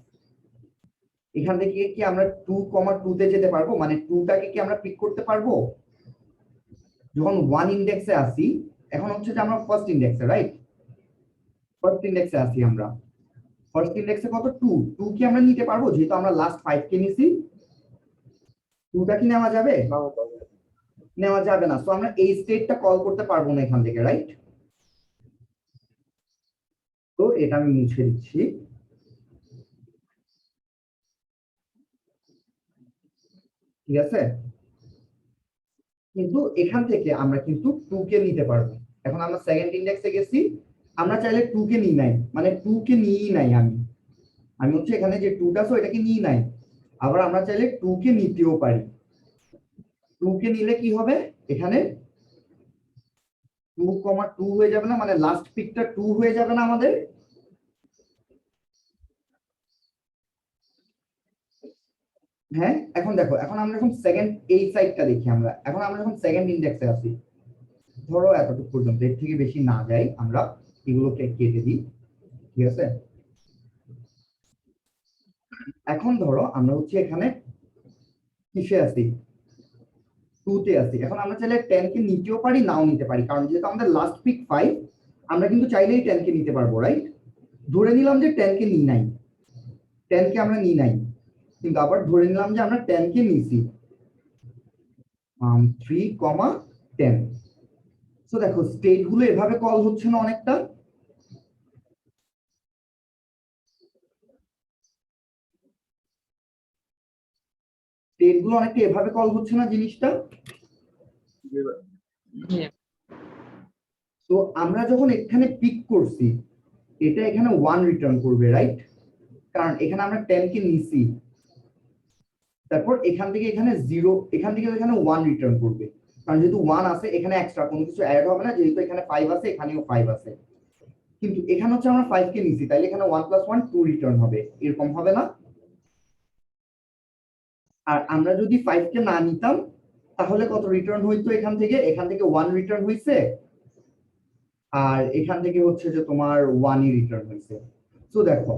এখান থেকে কি আমরা 2,2 তে যেতে পারবো, মানে 2টাকে কি আমরা পিক করতে পারবো? যখন 1 ইন্ডেক্সে আসি, এখন হচ্ছে যে আমরা ফার্স্ট ইন্ডেক্সে, রাইট? ফার্স্ট ইন্ডেক্সে আসি আমরা। ফার্স্ট ইন্ডেক্সে কত? 2, 2 কি আমরা নিতে পারবো? যেহেতু আমরা লাস্ট 5 কে নিছি, 2টা কি নেওয়া যাবে? নেওয়া যাবে না। সো আমরা এই স্টেটটা কল করতে পারবো না এখান থেকে, রাইট? তো এটা আমি মুছে দিচ্ছি। ঠিক আছে? কিন্তু এখান থেকে আমরা কিন্তু 2 কে নিতে পারবো। এখন আমরা সেকেন্ড ইন্ডেক্সে গেছি, আমরা চাইলে 2 কে নিই নাই, মানে 2 কে নিই নাই আমি। আমি হচ্ছে এখানে যে 2টা আছে ওইটাকে নিই নাই। আবার আমরা চাইলে 2 কে নিতেও পারি। 2 কে নিলে কি হবে? এখানে 2,2 হয়ে যাবে না, মানে লাস্ট পিকটা 2 হয়ে যাবে না আমাদের? হ্যাঁ, এখন দেখো, এখন আমরা যখন সেকেন্ড এই সাইডটা দেখি, আমরা যখন সেকেন্ড ইন্ডেক্সে আছি, ধরো এতটুকু পর্যন্ত, এর থেকে বেশি না যাই, আমরা এগুলোকে কেটে দিই, ঠিক আছে? এখন ধরো আমরা হচ্ছে এখানে কিসে আছি? 2 তে আছি। এখন আমরা চাইলে 10 কে নিতেও পারি, নাও নিতে পারি, কারণ যেহেতু আমাদের লাস্ট পিক 5, আমরা কিন্তু চাইলেই 10 কে নিতে পারবো, রাইট? ধরে নিলাম যে 10 কে নিই নাই, 10 কে আমরা নিই নাই, কিন্তু আবার ধরে নিলাম যে আমরা 10 কে নিছি, 3,10। সো দেখো স্টেট গুলো এভাবে কল হচ্ছে না অনেকটা? স্টেট গুলো অনেকটা এভাবে কল হচ্ছে না জিনিসটা। হ্যাঁ তো আমরা যখন এখানে পিক করছি, এটা এখানে 1 রিটার্ন করবে, রাইট? কারণ এখানে আমরা 10 কে নিছি, তারপর এখান থেকে এখানে 0, এখান থেকে এখানে 1 রিটার্ন করবে, কারণ যেহেতু 1 আছে এখানে এক্সট্রা কোনো কিছু অ্যাড হবে না, যেহেতু এখানে 5 আছে এখানেও 5 আছে। কিন্তু এখানে হচ্ছে আমরা 5 কে নিছি, তাইলে এখানে 1 + 1 2 রিটার্ন হবে, এরকম হবে না? আর আমরা যদি 5 কে না নিতাম তাহলে কত রিটার্ন হইতো? এখান থেকে 1 রিটার্ন হইছে, আর এখান থেকে হচ্ছে যে তোমার 1ই রিটার্ন হইছে। তো দেখো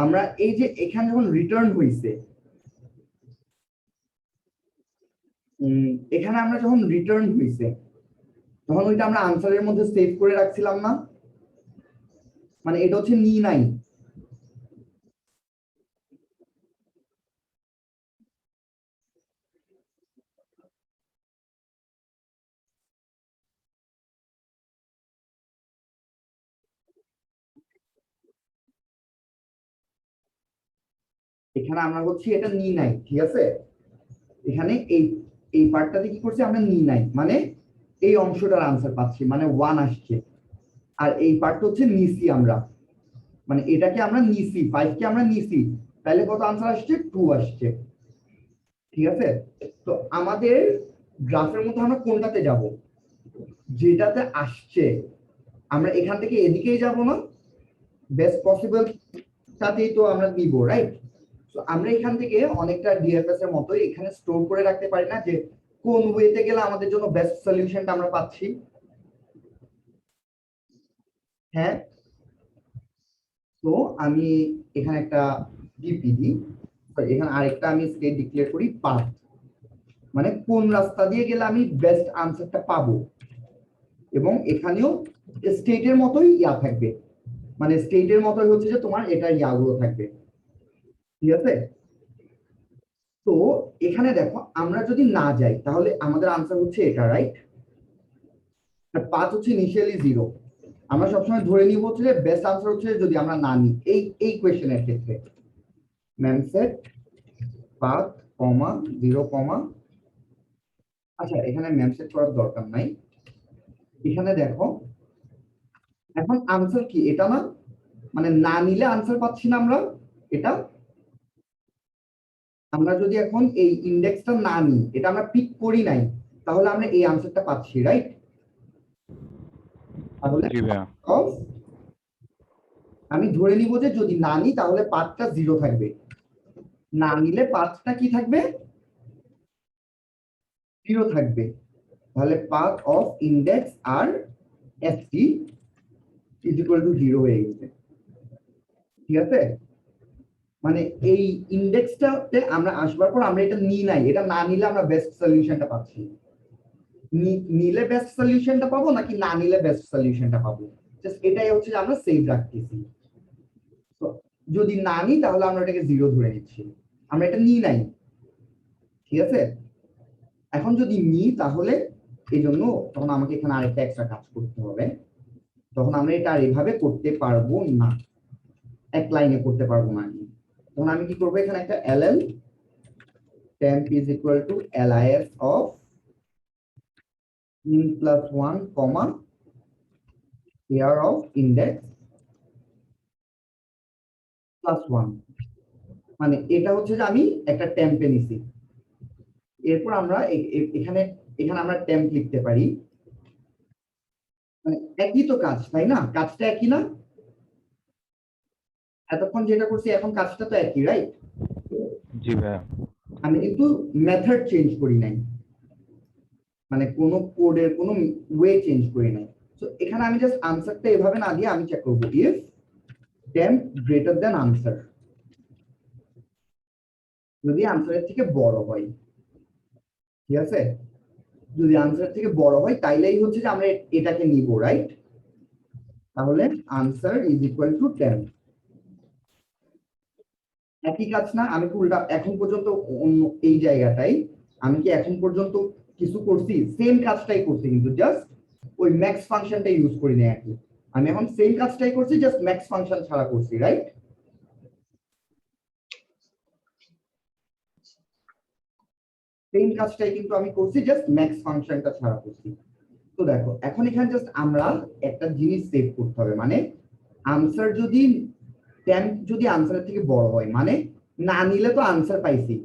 আমরা এই যে এখানে যখন রিটার্ন হইছে, এখানে আমরা যখন রিটার্ন হইছে তখন ওইটা আমরা আনসারের মধ্যে সেভ করে রাখছিলাম না? মানে এটা হচ্ছে নি নাই। এখানে আমরা হচ্ছে এটা নি নাই, ঠিক আছে? এখানে এই পার্টটাতে কি করছি আমরা? নি নাই, মানে এই অংশটার আনসার পাচ্ছি, মানে 1 আসছে। আর এই পার্টটা হচ্ছে নিসি আমরা, মানে এটাকে আমরা নিসি, 5 কে আমরা নিসি, তাহলে কত আনসার আসছে? 2 আসছে, ঠিক আছে? তো আমাদের গ্রাফের মধ্যে আমরা কোনটাতে যাব? যেটাতে আসছে আমরা এখান থেকে এদিকেই যাব না? বেস্ট পসিবল টাতেই তো আমরা নিব, রাইট? তো আমরা এখান থেকে অনেকটা ডিএফএস এর মতোই এখানে স্টোর করে রাখতে পারি না যে কোন ওয়েতে গেলে আমাদের জন্য বেস্ট সলিউশনটা আমরা পাচ্ছি? হ্যাঁ। তো আমি এখানে একটা ডিপি দিই, এখানে আরেকটা আমি স্টেট ডিক্লেয়ার করি পাথ, মানে কোন রাস্তা দিয়ে গেলে আমি বেস্ট আনসারটা পাবো। এবং এখানেও স্টেটের মতোই ইয়া থাকবে, মানে স্টেটের মতোই হচ্ছে যে তোমার এটা ইয়াগুলো থাকবে, ঠিক আছে? তো এখানে দেখো আমরা যদি না যাই তাহলে আমাদের আনসার হচ্ছে এটা, রাইট? আর পাথ হচ্ছে ইনিশিয়ালি 0। আমরা সবসময় ধরে নিব হচ্ছে যে বেস্ট আনসার হচ্ছে যদি আমরা না নিই, এই কোয়েশ্চেনের ক্ষেত্রে ম্যাম সেট পাথ কমা 0 কমা, আচ্ছা এখানে ম্যাম সেট করার দরকার নাই। এখানে দেখো এখন আনসার কি? এটা না, মানে না নিলে আনসার পাচ্ছি না আমরা এটা। আমরা যদি এখন এই ইন্ডেক্সটা না নিই, এটা আমরা পিক করি নাই, তাহলে আমরা এই আনসারটা পাচ্ছি, রাইট? তাহলে জি ভাইয়া। আমি ধরে নিব যে যদি না নিই তাহলে পাথটা 0 থাকবে, না নিলে পাথটা কি থাকবে? 0 থাকবে। তাহলে পাথ অফ ইন্ডেক্স আর এসটি ইজ ইকুয়াল টু 0 হয়ে গেছে, ঠিক আছে? মানে এই ইন্ডেক্সটাতে আমরা আসবার পর আমরা এটা নিই নাই, এটা না নিলে আমরা বেস্ট সলিউশনটা পাচ্ছি। নিলে বেস্ট সলিউশনটা পাবো নাকি না নিলে বেস্ট সলিউশনটা পাবো, জাস্ট এটাই হচ্ছে যে আমরা সেভ রাখতেছি। তো যদি না নিই তাহলে আমরা এটাকে 0 ধরে নিচ্ছি, আমরা এটা নিই নাই, ঠিক আছে? এখন যদি নিই তাহলে এই জন্য তখন আমাকে এখানে আরেকটা এক্সট্রা কাজ করতে হবে, তখন আমরা এটা আর এভাবে করতে পারবো না, এক লাইনে করতে পারবো না। তখন আমি কি করবো? এখানে একটা ln temp is equal to lis of in plus 1 comma pair of index plus 1, মানে এটা হচ্ছে যে আমি একটা টেম্পে নিছি। এরপর আমরা এখানে আমরা টেম্প লিখতে পারি, মানে একই তো কাজ, তাই না? কাজটা একই না? এতক্ষণ যেটা করছি এখন কাজটা তো একই, রাইট? জি ভাইয়া। আমি কিন্তু মেথড চেঞ্জ করি নাই, মানে কোনো কোডের কোনো ওয়ে চেঞ্জ করি নাই। তো এখানে আমি জাস্ট আনসারটা এভাবে না দিয়ে আমি চেক করব if temp greater than answer, যদি আনসারের থেকে বড় হয়, ঠিক আছে? যদি আনসার থেকে বড় হয় তাইলেই হচ্ছে যে আমরা এটাকে নিব, রাইট? তাহলে আনসার ইজ ইকুয়াল টু 10। একই কাজ না? আমি কি উল্টা এখন পর্যন্ত অন্য এই জায়গাটাই আমি কি এখন পর্যন্ত কিছু করছি? সেম কাজটাই করছি, কিন্তু জাস্ট ওই ম্যাক্স ফাংশনটা ইউজ করি না আর কি। আমি এখন সেম কাজটাই করছি, জাস্ট ম্যাক্স ফাংশন ছাড়া করছি, রাইট? সেম কাজটাই কিন্তু আমি করছি, জাস্ট ম্যাক্স ফাংশনটা ছাড়া করছি। তো দেখো এখন এখানে জাস্ট আমরা একটা জিনিস সেভ করতে হবে, মানে আনসার যদি টেম্প যদি আনসারের থেকে বড় হয়, মানে না নিলে তো আনসার পাইছি,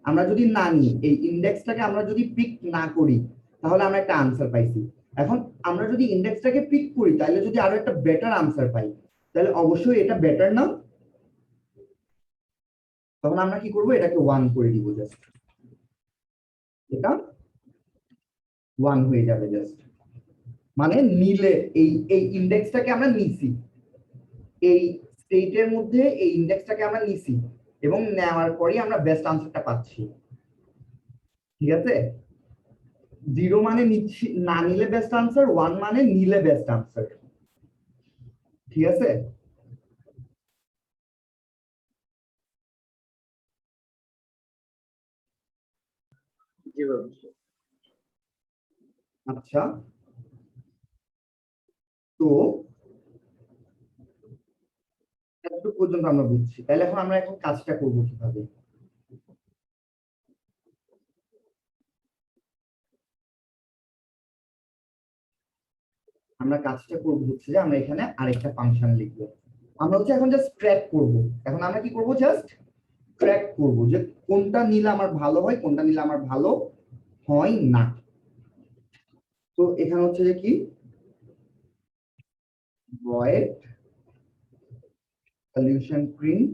আমরা যদি না নিই এই ইন্ডেক্সটাকে আমরা যদি পিক না করি তাহলে আমরা একটা আনসার পাইছি। এখন আমরা যদি ইন্ডেক্সটাকে পিক করি তাহলে যদি আরো একটা বেটার আনসার পাই তাহলে অবশ্যই এটা বেটার না? তখন আমরা কি করব, এটাকে 1 করে দিব, জাস্ট এটা 1 হয়ে যাবে জাস্ট, মানে নিলে এই এই ইন্ডেক্সটাকে আমরা নিছি, এই স্টেটের মধ্যে এই ইন্ডেক্সটাকে আমরা নিছি এবং নেওয়ার পরেই আমরা বেস্ট আনসারটা পাচ্ছি। ঠিক আছে, 0 মানে নিচ্ছি না নিলে বেস্ট আনসার, 1 মানে নিলে বেস্ট আনসার। ঠিক আছে, জি বাবু। আচ্ছা তো এতটুকু পর্যন্ত আমরা বুঝছি, তাহলে এখন আমরা এখন কাজটা করবো কিভাবে? আমরা কাজটা করবো হচ্ছে যে আমরা এখানে আরেকটা ফাংশন লিখবো, আমরা হচ্ছে এখন জাস্ট ট্র্যাক করবো। এখন আমরা কি করবো, জাস্ট ট্র্যাক করবো যে কোনটা নিলে আমার ভালো হয়, কোনটা নিলে আমার ভালো হয় না। তো এখানে হচ্ছে যে কি void solution print,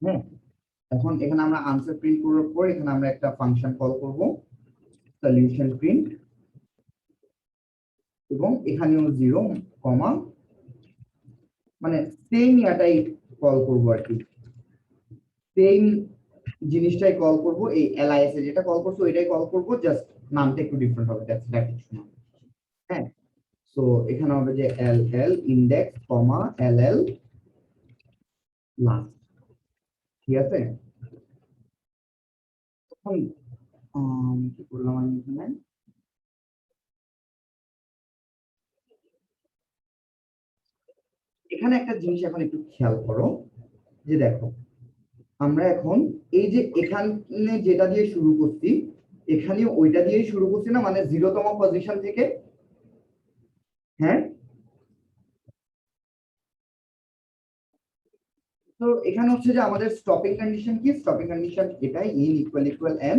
হ্যাঁ এখন এখানে আমরা আনসার প্রিন্ট করার পর এখানে আমরা একটা ফাংশন কল করব সলিউশন প্রিন্ট, এবং এখানেও 0 কমা মানে সেম ইয়াটাই কল করব আর কি, সেম জিনিসটাই কল করব, এই এলআইএস এ যেটা কল করছো এটাই কল করব, জাস্ট নামটা একটু ডিফারেন্ট হবে, দ্যাটস কিছু না। হ্যাঁ, সো এখানে হবে যে এল ইন্ডেক্স কমা এল লাস্ট। ঠিক আছে, এখন কি করলাম আমি এখানে, এখানে একটা জিনিস এখন একটু খেয়াল করো যে দেখো আমরা এখন এই যে এখানে যেটা দিয়ে শুরু করছি এখানে ওইটা দিয়ে শুরু করছি না, মানে 0তম পজিশন থেকে। হ্যাঁ, তো এখানে হচ্ছে যে আমাদের স্টপিং কন্ডিশন কি, স্টপিং কন্ডিশন এটাই ইন ইকুয়াল ইকুয়াল এন,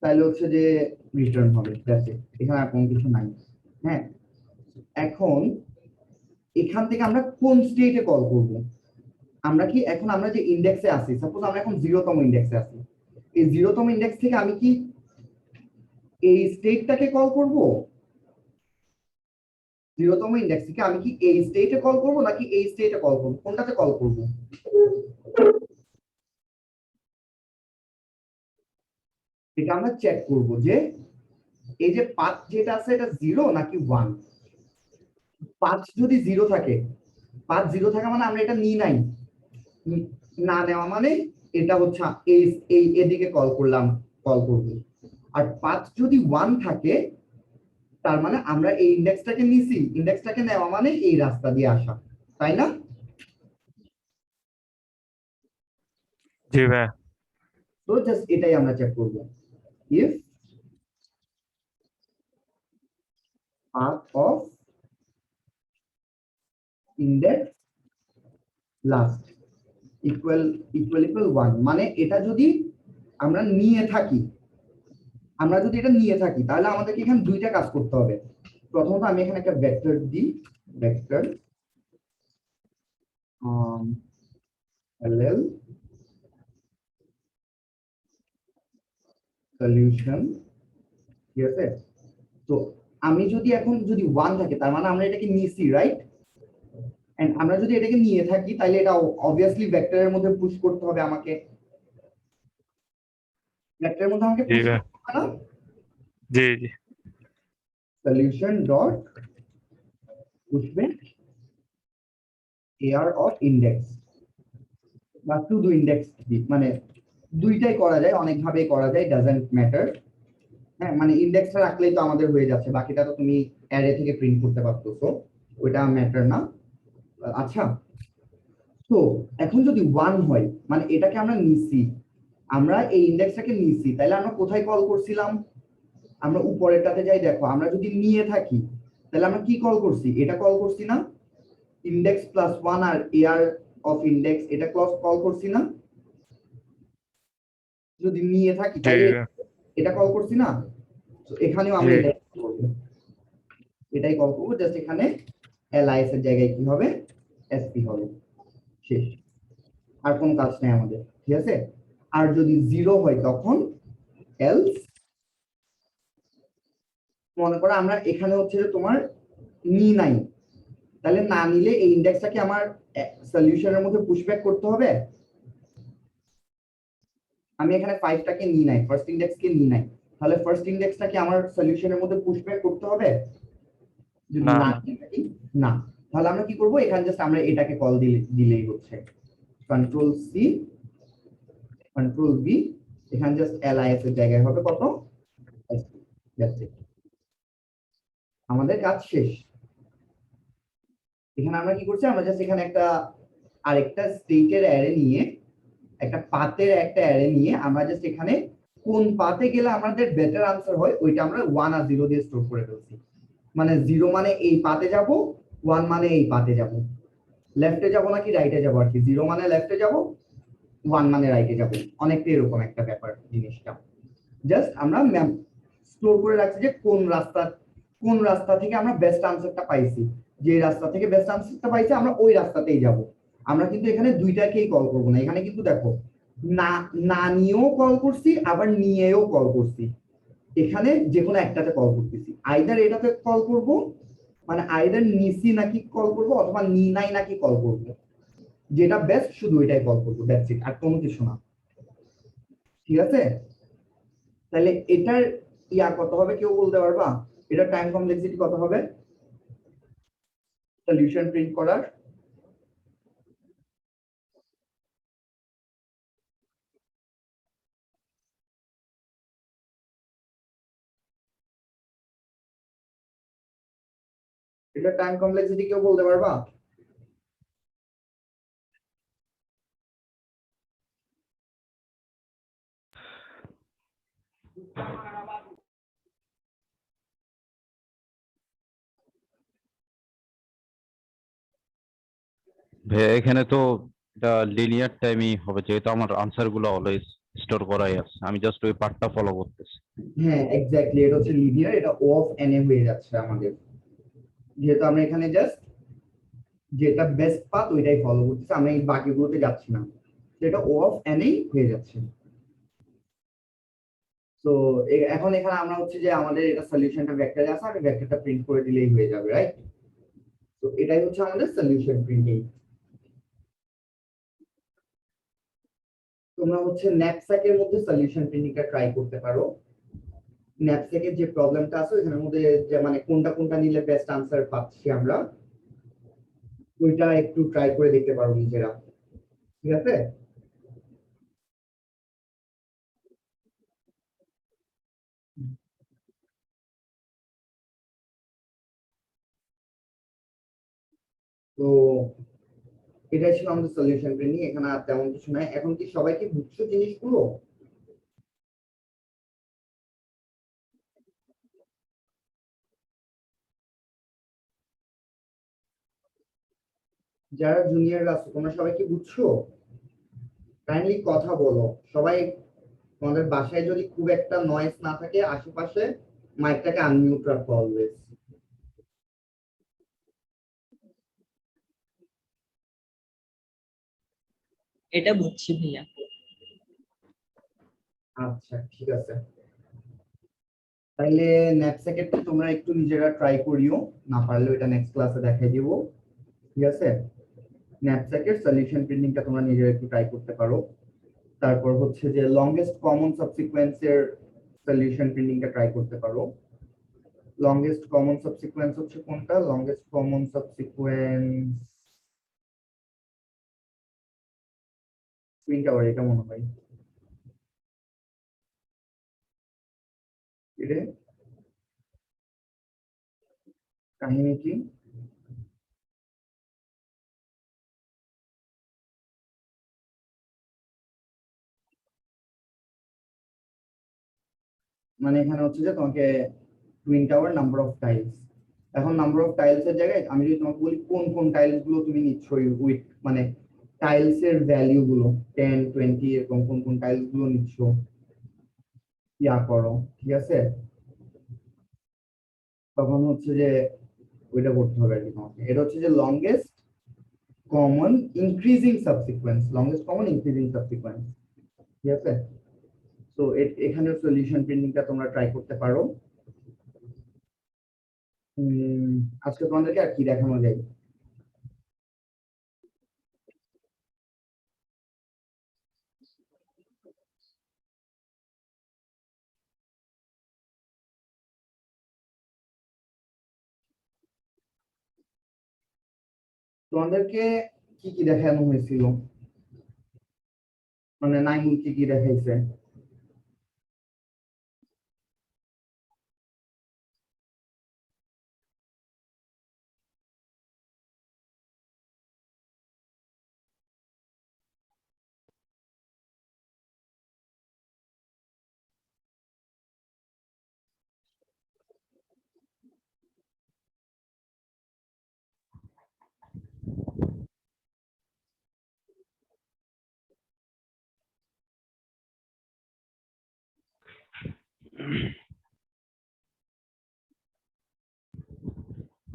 তাহলে হচ্ছে যে রিটার্ন হবে, দ্যাটস ইট, এখানে আর কোনো কিছু নাই। হ্যাঁ, এখন এখান থেকে আমরা কোন স্টেটে কল করব, আমরা কি এখন আমরা যে ইন্ডেক্সে আছি, সাপোজ আমরা এখন 0তম ইন্ডেক্সে আছি, এই 0তম ইন্ডেক্স থেকে আমি কি এই স্টেটটাকে কল করব, 0তম ইন্ডেক্স থেকে আমি কি এই স্টেটে কল করব নাকি এই স্টেটে কল করব, কোনটাতে কল করব? এটা আমরা চেক করব যে এই যে পাথ যেটা আছে এটা 0 নাকি 1। পাথ যদি 0 থাকে, পাথ 0 থাকা মানে আমরা এটা নিই নাই, না নেওয়া মানে এটা হচ্ছে এই এই এদিকে কল করলাম, কল করব। আর পাথ যদি 1 থাকে তার মানে আমরা এই ইন্ডেক্সটাকে নিছি, ইন্ডেক্সটাকে নেওয়া মানে এই রাস্তা দিয়ে আসা, তাই না? জি ভাই। তো জাস্ট এটাই আমরা চেক করব, if path of index last equal equal equal 1, মানে এটা যদি আমরা নিয়ে থাকি, আমরা যদি এটা নিয়ে থাকি তাহলে আমাদেরকে এখানে দুইটা কাজ করতে হবে। প্রথমত আমি এখানে একটা ভেক্টর দিই, ভেক্টর এলএল সলিউশন। ঠিক আছে, তো আমি যদি এখন যদি 1 থাকে তার মানে আমরা এটাকে নিয়েছি, রাইট? এন্ড আমরা যদি এটাকে নিয়ে থাকি তাহলে এটা অবভিয়াসলি ভেক্টরের মধ্যে পুশ করতে হবে আমাকে, ভেক্টরের মধ্যে আমাকে জি পুশ ভাই। করতে হবে না? জি জি। Solution dot push back AR of index বা টু ডু ইন্ডেক্স, মানে দুইটাই করা যায়, অনেক ভাবে করা যায়, ডাজন্ট ম্যাটার। হ্যাঁ, মানে ইন্ডেক্সটা রাখলেই তো আমাদের হয়ে যাচ্ছে, বাকিটা তো তুমি অ্যারে থেকে প্রিন্ট করতে পারতেছো, ওইটা ম্যাটার না। আচ্ছা, তো এখন যদি 1 হয় মানে এটাকে আমরা নিছি, আমরা এই ইন্ডেক্সটাকে নিছি, তাহলে আমরা কোথায় কল করছিলাম? আমরা উপরেরটাতে যাই, দেখো আমরা যদি নিয়ে থাকি তাহলে আমরা কি কল করছি? এটা কল করছি না? ইন্ডেক্স প্লাস 1 আর এআর অফ ইন্ডেক্স, এটা কল করছি না? যদি নিয়ে থাকি জি তাহলে ভাইয়া এটা কল করছি না? তো এখানেও আমরা জি এটাই করব, এটাই কল করবো, জাস্ট এখানে এলআইএস এর জায়গায় কি হবে? এসপি হবে, শেষ। আর কোনো কাজ নেই আমাদের, ঠিক আছে? আর যদি 0 হয় তখন এলস, মনে করো আমরা এখানে হচ্ছে যে তোমার নি নাই, তাহলে না নিলে এই ইন্ডেক্সটাকে আমার সলিউশনের মধ্যে পুশব্যাক করতে হবে। আমি এখানে 5টাকে নি নাই, ফার্স্ট ইন্ডেক্সকে নি নাই, তাহলে ফার্স্ট ইন্ডেক্সটাকে আমার সলিউশনের মধ্যে পুশব্যাক করতে হবে যদি না না না নিয়ে থাকি? না। তাহলে আমরা কি করব? এখানে জাস্ট আমরা এটাকে কল দিলেই হচ্ছে, কন্ট্রোল সি কন্ট্রোল ভি, এখানে জাস্ট এলআইএস এর জায়গায় হবে কত? SP, that's it। আমাদের কাজ শেষ। এখানে আমরা কি করছি? আমরা জাস্ট এখানে একটা আরেকটা স্টেটের অ্যারে নিয়ে, একটা পাথের একটা অ্যারে নিয়ে আমরা জাস্ট এখানে কোন পাথে গেলে আমাদের বেটার আনসার হয় ওইটা আমরা 1 আর 0 দিয়ে স্টোর করে ফেলছি। মানে 0 মানে এই পাথে যাব, 1 মানে এই পাথে যাব, লেফটে যাব নাকি রাইটে যাব আর কি। 0 মানে লেফটে যাব, 1 মানে রাইটে যাব, অনেকটা এরকম একটা ব্যাপার জিনিসটা। জাস্ট আমরা স্টোর করে রাখছি যে কোন রাস্তা থেকে আমরা বেস্ট আনসারটা পাইছি, যে রাস্তা থেকে বেস্ট আনসারটা পাইছি আমরা ওই রাস্তাতেই যাব। আমরা কিন্তু এখানে দুইটাকেই কল করব না, এখানে কিন্তু দেখো না না নিয়েও কল করছি আবার নিয়েও কল করছি, এখানে যে কোনো একটাতে কল করতেছি। আইদার এটাতে কল করব, মানে আইদার নিসি নাকি কল করব, অথবা নি নাই নাকি কল করব, যেটা বেস্ট শুধু এটাই কল করব, দ্যাটস ইট, আর কোনো কিছু না। ঠিক আছে? তাহলে এটার কত হবে কেউ বলতে পারবা? এটা টাইম কমপ্লেক্সিটি কত হবে সলিউশন প্রিন্ট করার? এটা টাইম কমপ্লেক্সিটি কেউ বলতে পারবা? ভাইয়া এখানে তো এটা লিনিয়ার টাইমই হবে, যেহেতু আমার আনসার গুলো অলওয়েজ স্টোর করাই আছে, আমি জাস্ট ওই পার্টটা ফলো করতেছি। হ্যাঁ এক্স্যাক্টলি, এটা হচ্ছে লিনিয়ার, এটা ও অফ এন এ হয়ে যাচ্ছে আমাদের, যেহেতু আমরা এখানে জাস্ট যেটা বেস্ট পাথ ওইটাই ফলো করতেছি, আমরা এই বাকিগুলোতে যাচ্ছি না, সেটা ও অফ এন এই হয়ে যাচ্ছে। তো এখন এখানে আমরা হচ্ছে যে আমাদের এটা সলিউশনটা ভেক্টরে আছে, আমি ভেক্টরটা প্রিন্ট করে দিলেই হয়ে যাবে, রাইট? তো এটাই হচ্ছে আমাদের সলিউশন প্রিন্টিং। তোমরা হচ্ছে ন্যাপস্যাকের মধ্যে সলিউশন প্রিন্টিংটা ট্রাই করতে পারো। ন্যাপস্যাকের যে প্রবলেমটা আছে এখানের মধ্যে যে মানে কোনটা কোনটা নিলে বেস্ট আনসার পাচ্ছি আমরা, ওইটা একটু ট্রাই করে দেখতে পারো নিজেরা, ঠিক আছে? তো এটাই ছিল আমাদের সলিউশন প্রিন্টিং, এখানে আর তেমন কিছু নাই। এখন কি সবাই কি বুঝছো জিনিসগুলো? যারা জুনিয়র আছো তোমরা সবাই কি বুঝছো? কাইন্ডলি কথা বলো সবাই। তোমাদের বাসায় যদি খুব একটা নয়েজ না থাকে আশেপাশে, মাইকটাকে আনমিউট রাখো অলওয়েজ। এটা বুঝছি ভাইয়া। আচ্ছা ঠিক আছে, তাইলে ন্যাপস্যাকেরটা তোমরা একটু নিজেরা ট্রাই করিও, না পারলে এটা নেক্সট ক্লাসে দেখাই দিব, ঠিক আছে? ন্যাপস্যাকের সলিউশন প্রিন্টিংটা তোমরা নিজেরা একটু ট্রাই করতে পারো। তারপর হচ্ছে যে লংগেস্ট কমন সাবসিকোয়েন্সের সলিউশন প্রিন্টিংটা ট্রাই করতে পারো। লংগেস্ট কমন সাবসিকোয়েন্স হচ্ছে কোনটা? লংগেস্ট কমন সাবসিকোয়েন্স প্রিন্ট আবার এটা মনে হয়, এটা কাহিনী কি? মানে এখানে হচ্ছে যে তোমাকে twin tower number of tiles, এখন নাম্বার অফ টাইলস এর জায়গায় আমি যদি তোমাকে বলি কোন কোন টাইলস গুলো তুমি নিচ্ছ উইথ মানে টাইলস এর ভ্যালু গুলো 10 20 এরকম কোন কোন টাইলস গুলো নিচ্ছ ইয়া করো, ঠিক আছে? তখন হচ্ছে যে ওইটা করতে হবে আর কি তোমাকে। এটা হচ্ছে যে longest common increasing সাবসিকোয়েন্স, longest common increasing সাবসিকোয়েন্স, ঠিক আছে? তো এখানে সলিউশন প্রিন্টিংটা তোমরা ট্রাই করতে পারো। আজকে তোমাদেরকে আর কি দেখানো যায়? তোমাদেরকে কি কি দেখানো হয়েছিল, মানে নাইমুল কি কি দেখাইছে?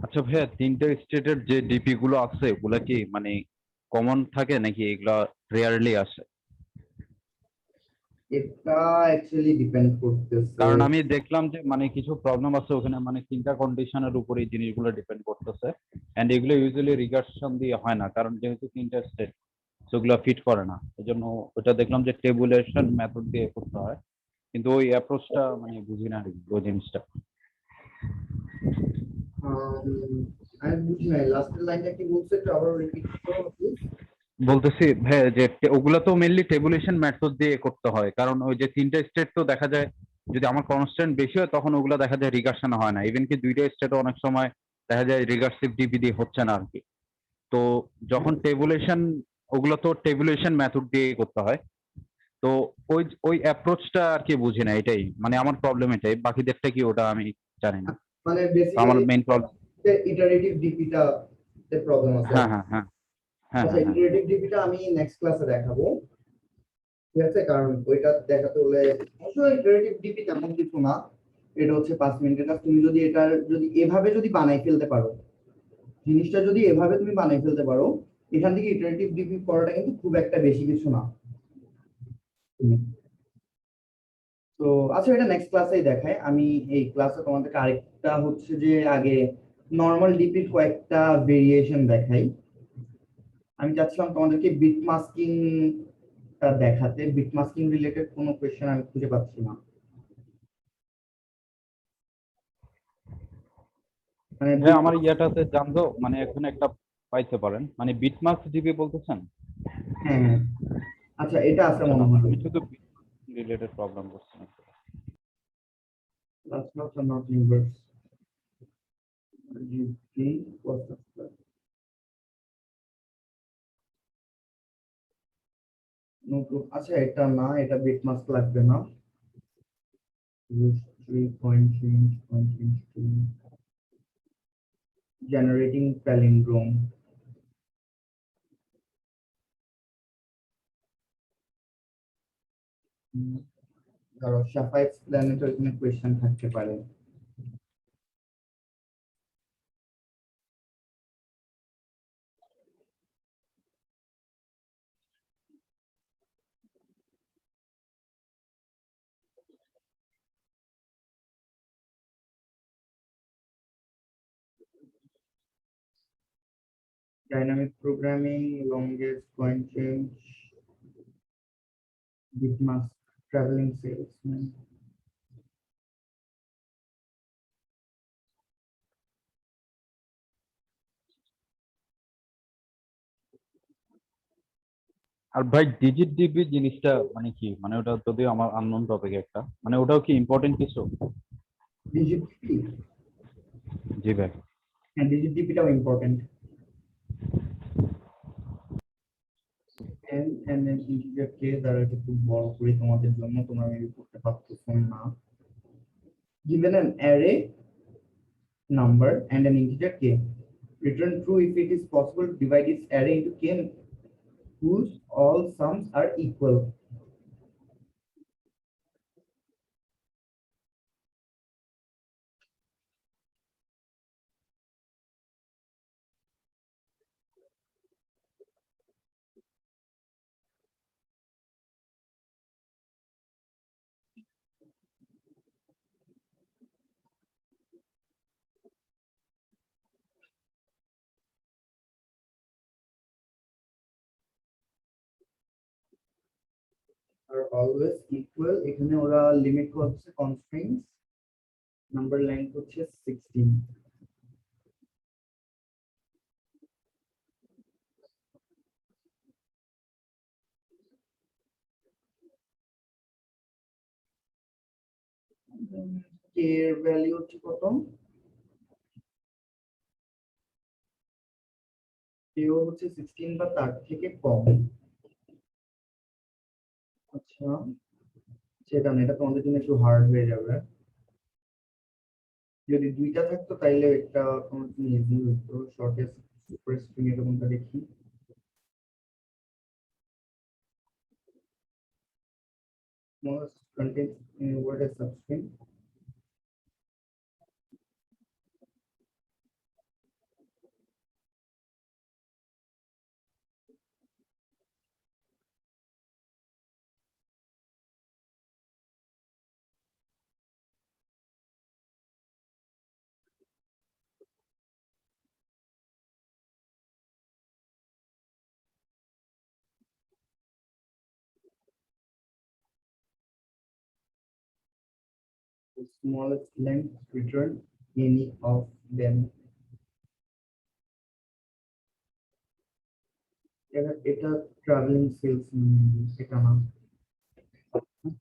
আচ্ছা ভাইয়া, তিনটা স্টেটের যে ডিপি গুলো আছে ওগুলা কি মানে কমন থাকে নাকি এগুলা রেয়ারলি আসে? এটা অ্যাকচুয়ালি ডিপেন্ড করতেছে। কারণ আমি দেখলাম যে মানে কিছু প্রবলেম আছে ওখানে, মানে তিনটা কন্ডিশনের উপরে এই জিনিসগুলো ডিপেন্ড করতেছে, এন্ড এগুলো ইউজুয়ালি রিগার্সন দিয়ে হয় না, কারণ যেহেতু তিনটা স্টেট সেগুলো ফিট করে না। এই জন্য ওটা দেখলাম যে টেবুলেশন মেথড দিয়ে করতে হয়, কিন্তু ওই অ্যাপ্রোচটা মানে বুঝি না আর কি, ওই জিনিসটা। আমি বুঝি নাই লাস্টের লাইনটা কি বলছে, একটু আবার রিপিট করো প্লিজ। বলতেছি ভাই যে ওগুলো তো মেনলি টেবুলেশন মেথড দিয়ে করতে হয়, কারণ ওই যে তিনটা স্টেট তো দেখা যায় যদি আমার কনস্ট্যান্ট বেশি হয় তখন ওগুলো দেখা যায় রিগার্সন হয় না, ইভেন কি দুইটা স্টেটও অনেক সময় দেখা যায় রিগার্সিভ ডিপি দিয়ে হচ্ছে না আর কি। তো যখন টেবুলেশন, ওগুলো তো টেবুলেশন মেথড দিয়ে করতে হয়, তো ওই ওই অ্যাপ্রোচটা আর কি বুঝি না, এটাই মানে আমার প্রবলেম, এটাই। বাকিদেরটা কি ওটা আমি জানি না, মানে তো আমার বেসিক্যালি মেইন প্রবলেম। ইটারেটিভ ডিপিটা তে প্রবলেম আছে। হ্যাঁ হ্যাঁ হ্যাঁ হ্যাঁ আচ্ছা, হ্যাঁ হ্যাঁ। ইটারেটিভ ডিপিটা আমি নেক্সট ক্লাসে দেখাবো, ঠিক আছে? কারণ ওইটা দেখাতে হলে অবশ্যই ইটারেটিভ ডিপি তেমন কিছু না, এটা হচ্ছে 5 মিনিটের কাজ। তুমি যদি এটার যদি এভাবে যদি বানাই ফেলতে পারো, জিনিসটা যদি এভাবে তুমি বানাই ফেলতে পারো, এখান থেকে ইটারেটিভ ডিপি করাটা কিন্তু খুব একটা বেশি কিছু না। তো আচ্ছা, এটা নেক্সট ক্লাসেই দেখায়। আমি এই ক্লাসে তোমাদেরকে আরেকটা হচ্ছে যে আগে নর্মাল ডিপির কয়েকটা ভেরিয়েশন দেখাই। আমি চাচ্ছিলাম তোমাদেরকে বিট মাস্কিং টা দেখাতে, বিট মাস্কিং রিলেটেড কোনো কোয়েশ্চেন আমি খুঁজে পাচ্ছি না। মানে হ্যাঁ আমার ইয়াটাতে জানতো, মানে এখন একটা পাইতে পারেন, মানে বিটমার্ক জিবি বলতেছেন? হ্যাঁ হ্যাঁ, আচ্ছা এটা আছে আচ্ছা না, মনে হয়। আমি শুধু রিলেটেড প্রবলেম করছি না। That's not a not inverse. GP was the নতুন, আচ্ছা এটা না, এটা বিট মাস্ক লাগবে না। Use 3 point change to generating palindrome. ধরো সাফা এক্সপ্লেনেটরি কোনো কোয়েশ্চেন থাকতে পারে। Dynamic programming, longest point change, bit mask, traveling salesman. আর ভাই ডিজিট ডিবি জিনিসটা মানে কি, মানে ওটা যদিও আমার আননোন টপিক একটা, মানে ওটাও কি ইম্পর্টেন্ট কিছু? Digit DP, জি ভাই। হ্যাঁ digit DP টাও important. and then integer k দ্বারা এটা খুব বড় করে তোমাদের জন্য তোমরা মেবি করতে পারতেছো না। given an array number and an integer k. Return true if it is possible to divide its array into k whose all sums are equal. Are always equal. এখানে ওরা লিমিট করছে কনস্ট্রেন্টস নাম্বার লাইন হচ্ছে 16. k এর value হচ্ছে কত? k হচ্ছে 16 বা তার থেকে কম। আচ্ছা, সেটা না, এটা তোমাদের জন্য একটু হার্ড হয়ে যাবে। যদি দুইটা থাকতো তাইলে এটা তোমার জন্য ইজি হতো। শর্টেস্ট সুপার স্ট্রিং এর কোনটা দেখি। Most contains word as substring. The smallest length return any of them. এটা ট্রাভেলিং সেলসম্যান, এটা না।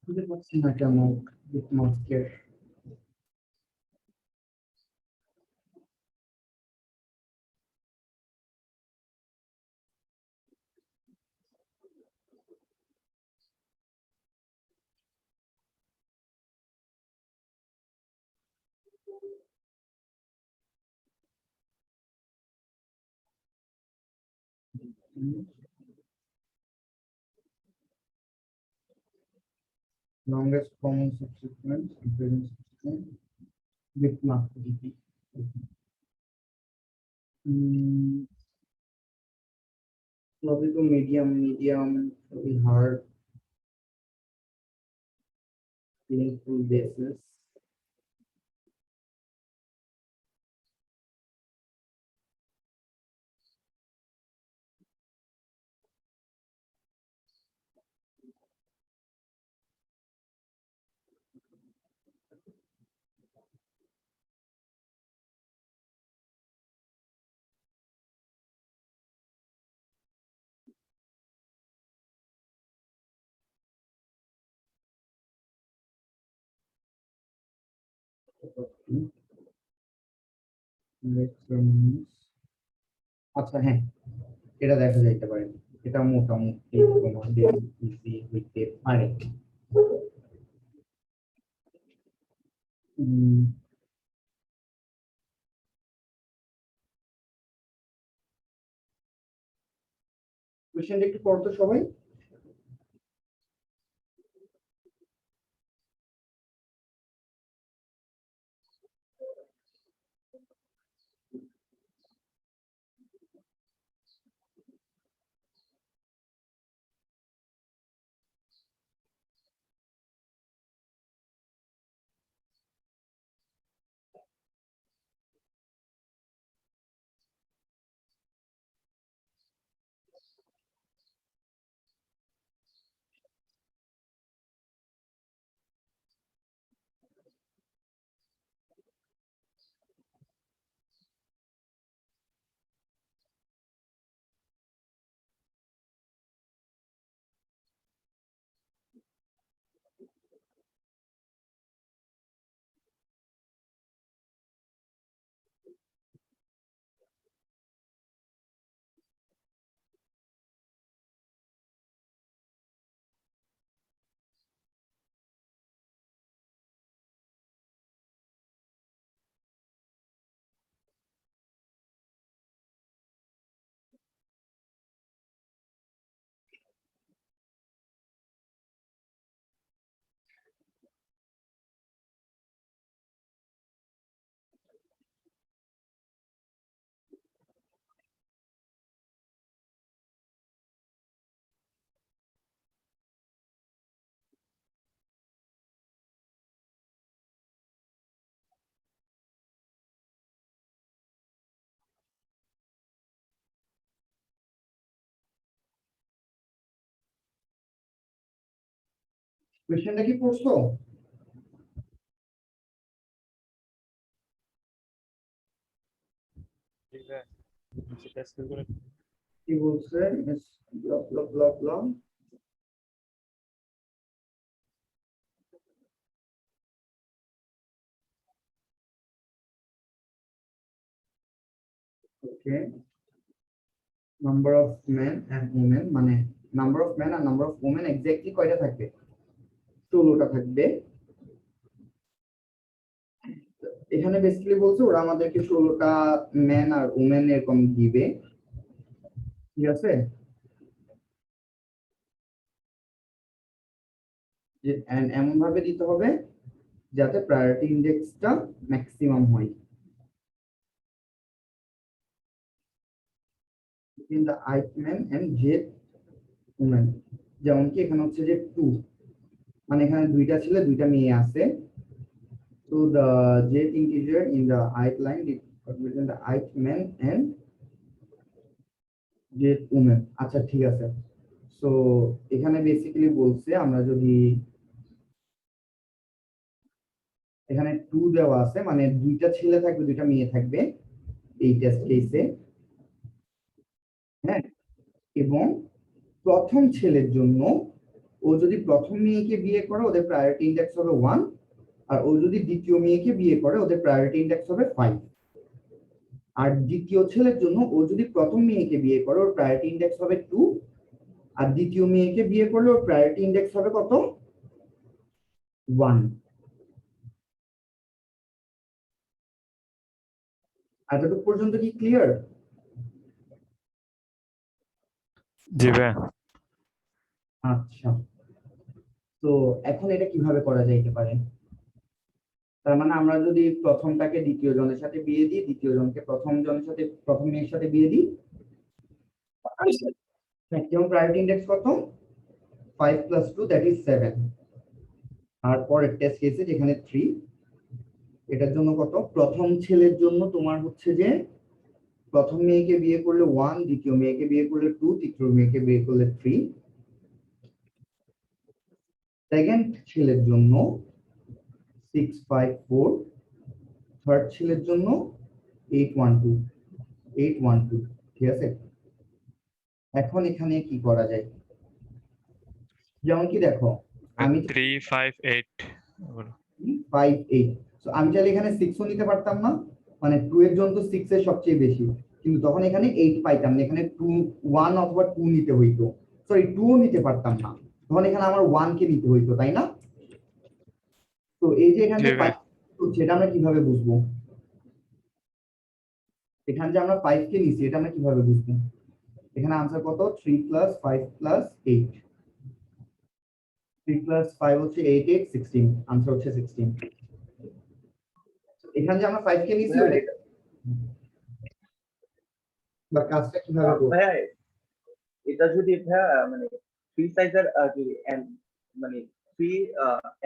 খুঁজে পাচ্ছি না কেমন মাস্কের। Longest common subsequence, present subsequence with mask DP. Probably to medium, probably hard, meaningful basis. আচ্ছা, হ্যাঁ, এটা দেখা যাইতে পারে। এটা মোটামুটি তোমাদের ইজি হইতে পারে। কোশ্চেনটা একটু পড়তো সবাই। কোয়েশ্চেনটা কি পড়ছো? জি ভাইয়া সেটা স্কুল করে কি বলছে? Block block block block. Okay, number of men and women, মানে নাম্বার অফ মেন আর নাম্বার অফ উমেন এক্স্যাক্টলি কয়টা থাকবে? 16টা থাকবে। এখানে বেসিক্যালি বলছে ওরা আমাদেরকে 16টা মেন আর উমেন এরকম দিবে, ঠিক আছে? যে এমন ভাবে দিতে হবে যাতে প্রায়োরিটি ইন্ডেক্সটা ম্যাক্সিমাম হয়। in the ith man and jth woman, যেমন কি এখানে হচ্ছে যে 2, মানে এখানে দুইটা ছেলে দুইটা মেয়ে আছে। So the jth integer in the ith line is represent the ith man and jth woman। আচ্ছা ঠিক আছে। সো এখানে বেসিক্যালি বলছে আমরা যদি এখানে 2 দেওয়া আছে, মানে দুইটা ছেলে থাকবে দুইটা মেয়ে থাকবে এই টেস্ট কেসে, হ্যাঁ। এবং প্রথম ছেলের জন্য ও যদি প্রথম মেয়েকে বিয়ে করে ওদের প্রায়োরিটি ইন্ডেক্স হবে 1, আর ও যদি দ্বিতীয় মেয়েকে বিয়ে করে ওদের প্রায়োরিটি ইন্ডেক্স হবে 5। আর দ্বিতীয় ছেলের জন্য ও যদি প্রথম মেয়েকে বিয়ে করে ওর প্রায়োরিটি ইন্ডেক্স হবে 2, আর দ্বিতীয় মেয়েকে বিয়ে করলে ওর প্রায়োরিটি ইন্ডেক্স হবে কত? 1। এতটুকু পর্যন্ত কি ক্লিয়ার? জি ভাইয়া আচ্ছা, তো এখন এটা কিভাবে করা যাইতে পারে? তার মানে আমরা যদি প্রথমটাকে দ্বিতীয় জনের সাথে বিয়ে দিই, দ্বিতীয় জনকে প্রথম জনের সাথে প্রথম মেয়ের সাথে বিয়ে দিই, ম্যাক্সিমাম প্রায়োরিটি ইন্ডেক্স কত? 5 + 2 দ্যাট ইজ 7। আর পরের টেস্ট কেসে যেখানে 3, এটার জন্য কত? প্রথম ছেলের জন্য তোমার হচ্ছে যে প্রথম মেয়েকে বিয়ে করলে 1, দ্বিতীয় মেয়েকে বিয়ে করলে 2, তৃতীয় মেয়েকে বিয়ে করলে 3। সেকেন্ড ছেলের জন্য 6, 5, 4। থার্ড ছেলের জন্য 8, 1, 2, 8, 1, 2, ঠিক আছে? এখন এখানে কি করা যায়? যেমন কি দেখো, আমি 3 5 8 বলো 5, 8, সো আমি চাইলে এখানে 6ও নিতে পারতাম না, মানে 2 এর জন্য তো 6 এর সবচেয়ে বেশি, কিন্তু তখন এখানে 8 পাইতাম না, এখানে 2, 1 অথবা 2 নিতে হইতো, সরি 2ও নিতে পারতাম না, তখন এখানে আমার 1 কে নিতে হইতো, তাই না? তো এই যে এখানে জি ভাই 5 সেটা আমরা কিভাবে বুঝবো? এখানে যে আমরা 5 কে নিছি এটা আমরা কিভাবে বুঝবো? এখানে आंसर কত? 3 + 5 + 8, 3 + 5 হচ্ছে 8, 8, 16, आंसर হচ্ছে 16। এখানে যে আমরা 5 কে নিছি ওটা বা কাজটা কিভাবে করব? ভাইয়া এটা যদি ভাইয়া মানে ফ্রি সাইজের যদি এন্ড মানে ফ্রি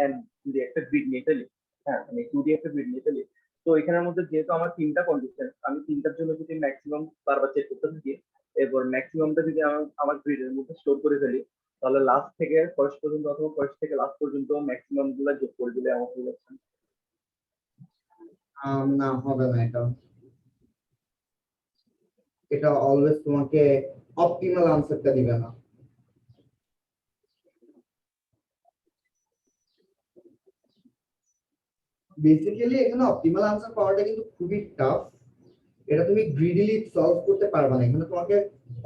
এন্ড যদি একটা গ্রিড নিয়ে চলি, হ্যাঁ মানে 2D একটা গ্রিড নিয়ে চলি, তো এখানের মধ্যে যেহেতু আমার 3টা কন্ডিশন, আমি 3টার জন্য যদি ম্যাক্সিমাম বারবার চেক করতে থাকি, এরপর ম্যাক্সিমামটা যদি আমার গ্রিডের মধ্যে স্টোর করে ফেলি, তাহলে লাস্ট থেকে ফার্স্ট পর্যন্ত অথবা ফার্স্ট থেকে লাস্ট পর্যন্ত ম্যাক্সিমাম গুলা যোগ করে দিলে আমার হয়ে যাচ্ছে। না, হবে না এটা। এটা অলওয়েজ তোমাকে অপটিমাল আনসারটা দিবে না। বেসিক্যালি এখানে অপটিমাল আনসার পাওয়াটা কিন্তু খুবই টাফ, এটা তুমি গ্রিডিলি সলভ করতে পারবে না, এখানে তোমাকে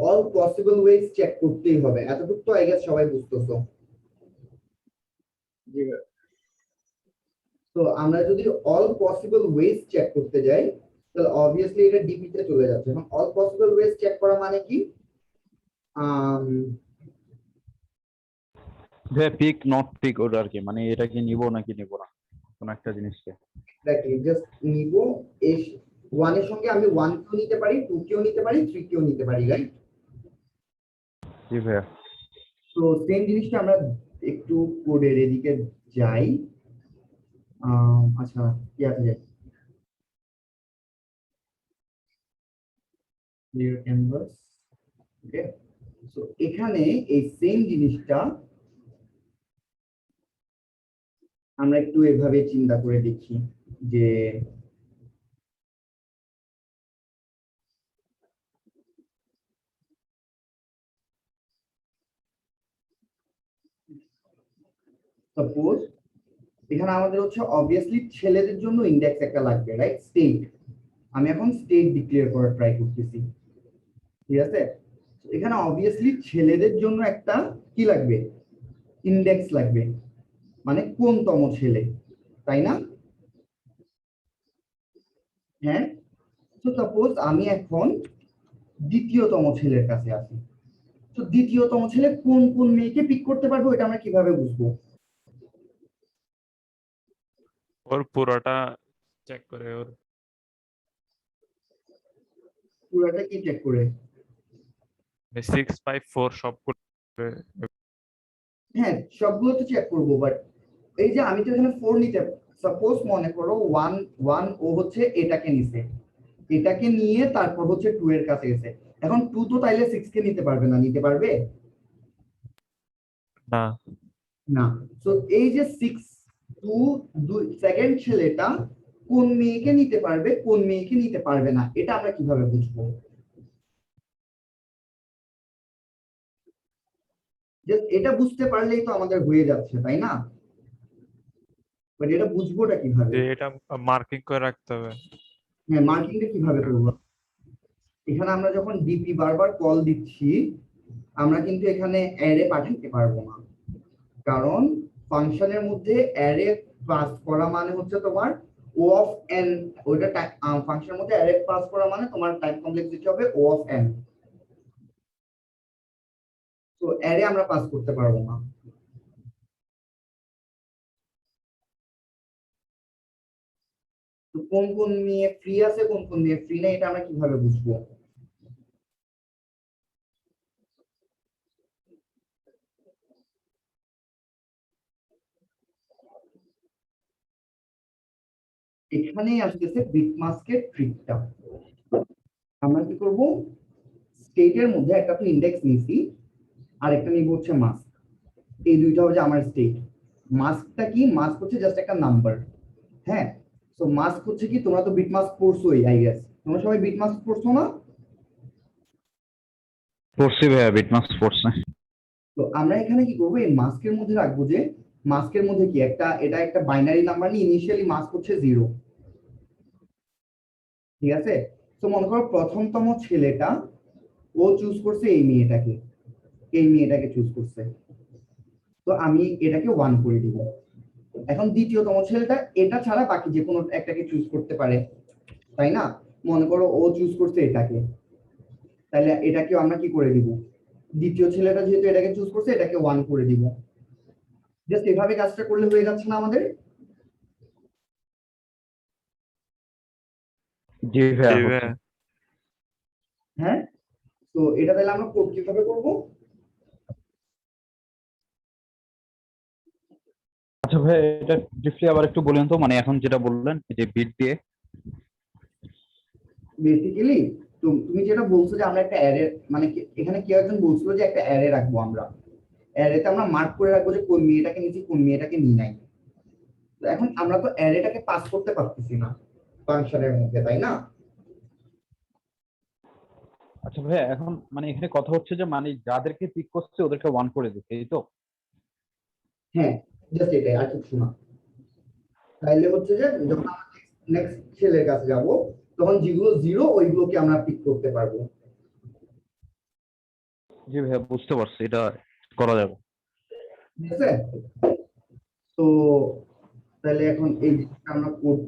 অল পসিবল ওয়েজ চেক করতেই হবে, এতটুকু তো আই গেস সবাই বুঝতেছো। জি ভাইয়া। তো আমরা যদি অল পসিবল ওয়েজ চেক করতে যাই তাহলে অবভিয়াসলি এটা ডিপি তে চলে যাচ্ছে। এখন অল পসিবল ওয়েজ চেক করা মানে কি? যে পিক নট পিক ওটা আর কি, মানে এটা কি নিব নাকি নিব না কোন একটা জিনিসকে। এক্স্যাক্টলি, জাস্ট নিব, এই 1 এর সঙ্গে আমি 1 কেও নিতে পারি, 2 কেও নিতে পারি, 3 কেও নিতে পারি, রাইট? জি ভাইয়া তো সেম জিনিসটা আমরা একটু কোডের এদিকে যাই। আচ্ছা, কি আছে যাই, ক্লিয়ার ক্যানভাস। ওকে, সো এখানে এই সেম জিনিসটা আমরা একটু এভাবে চিন্তা করে দেখি যে সাপোজ এখানে আমাদের হচ্ছে অবভিয়াসলি ছেলেদের জন্য ইন্ডেক্স একটা লাগবে, রাইট? স্টেট। আমি এখন স্টেট ডিক্লেয়ার করার ট্রাই করতেছি, ঠিক আছে? এখানে অবভিয়াসলি ছেলেদের জন্য একটা কি লাগবে? ইন্ডেক্স লাগবে, মানে কোনতম ছেলে, তাই না? হ্যাঁ। তো সাপোজ আমি এখন দ্বিতীয়তম ছেলের কাছে আসি। তো দ্বিতীয়তম ছেলে কোন কোন মেয়েকে পিক করতে পারবো, এটা আমরা কিভাবে বুঝবো? ওর পুরোটা চেক করে ওর পুরাটা কি চেক করে? 654 সবগুলো হ্যাঁ, সবগুলো তো চেক করবো, বাট এই যে আমি তো এখানে 4 নিতে, সাপোজ মনে করো 1 ও হচ্ছে এটাকে নিছে, এটাকে নিয়ে তারপর হচ্ছে 2 এর কাছে গেছে। এখন 2 তো তাইলে 6 কে নিতে পারবে না, নিতে পারবে না না। তো এই যে 6 2 সেকেন্ড ছেলেটা কোন মেয়েকে নিতে পারবে, কোন মেয়েকে নিতে পারবে না, এটা আমরা কিভাবে বুঝবো? জাস্ট এটা বুঝতে পারলেই তো আমাদের হয়ে যাচ্ছে, তাই না? বাট এটা বুঝবোটা কিভাবে? যে এটা মার্কিং করে রাখতে হবে। হ্যাঁ, মার্কিংটা কিভাবে করবো? এখানে আমরা যখন ডিপি বারবার কল দিচ্ছি, আমরা কিন্তু এখানে অ্যারে পাঠাতে পারবো না, কারণ ফাংশনের মধ্যে অ্যারে পাস করা মানে হচ্ছে তোমার ও অফ এন। ওইটা ফাংশনের মধ্যে অ্যারে পাস করা মানে তোমার টাইম কমপ্লেক্সিটি হবে ও অফ এন। তো অ্যারে আমরা পাস করতে পারবো না। তো কোন কোন নিয়ে ফ্রি আছে, কোন কোন নিয়ে ফ্রি নেই, এটা আমরা কিভাবে বুঝবো? এখানেই আসতেছে বিট মাস্কের ট্রিকটা। আমরা কি করব? স্টেটের মধ্যে একটা তো ইন্ডেক্স নিছি, আর একটা নিব হচ্ছে মাস্ক। এই দুইটা হচ্ছে আমার স্টেট। মাস্কটা কি? মাস্ক হচ্ছে জাস্ট একটা নাম্বার। হ্যাঁ। তো মাস্ক হচ্ছে কি, তোমরা তো বিট মাস্ক পড়ছোই আই গেস, তোমরা সবাই বিট মাস্ক পড়ছো না? পড়ছি ভাইয়া, বিটমার্কস পড়ছে। তো আমরা এখানে কি করবো, এই মাস্কের মধ্যে রাখবো যে মাস্কের মধ্যে কি একটা, এটা একটা বাইনারি নাম্বার নিয়ে ইনিশিয়ালি মাস্ক হচ্ছে 0, ঠিক আছে? তো মনে করো প্রথমতম ছেলেটা ও চুজ করছে এই মেয়েটাকে, এই মেয়েটাকে চুজ করছে, তো আমি এটাকে 1 করে দিব। এখন দ্বিতীয়তম ছেলেটা এটা ছাড়া বাকি যে কোনো একটাকে চুজ করতে পারে, তাই না? মনে করো ও চুজ করছে এটাকে, তাহলে এটাকেও আমরা কি করে দিব? দ্বিতীয় ছেলেটা যেহেতু এটাকে চুজ করছে, এটাকে 1 করে দিব। জাস্ট এভাবে কাজটা করলে হয়ে যাচ্ছে না আমাদের? জি ভাইয়া, জি হচ্ছে। ভাইয়া। হ্যাঁ। তো এটা তাহলে আমরা কিভাবে করব? আচ্ছা ভাই, এটা ব্রিফলি আবার একটু বলেন তো, মানে এখন যেটা বললেন যে বিট দিয়ে। বেসিক্যালি তুমি যেটা বলছো যে আমরা একটা অ্যারে, মানে এখানে কেউ একজন বলছিল যে একটা অ্যারে রাখবো আমরা, অ্যারেতে আমরা মার্ক করে রাখবো যে কোন মেয়েটাকে নিয়েছি, কোন মেয়েটাকে নিই নাই। তো এখন আমরা তো অ্যারেটাকে পাস করতে পারতেছি না ফাংশনের মধ্যে, তাই না? আচ্ছা ভাইয়া, এখন মানে এখানে কথা হচ্ছে যে মানে যাদেরকে পিক করছে ওদেরকে 1 করে দিচ্ছে, এই তো? হ্যাঁ, জাস্ট এটাই, আর কিছু না। তাইলে হচ্ছে যে যখন আমরা নেক্সট ছেলের কাছে যাব, তখন যেগুলো 0 ওইগুলোকে আমরা পিক করতে পারবো। জি ভাইয়া, বুঝতে পারছি, এটা করা যাবে। ঠিক আছে? তো তাহলে এখন এই জিনিসটা আমরা কোড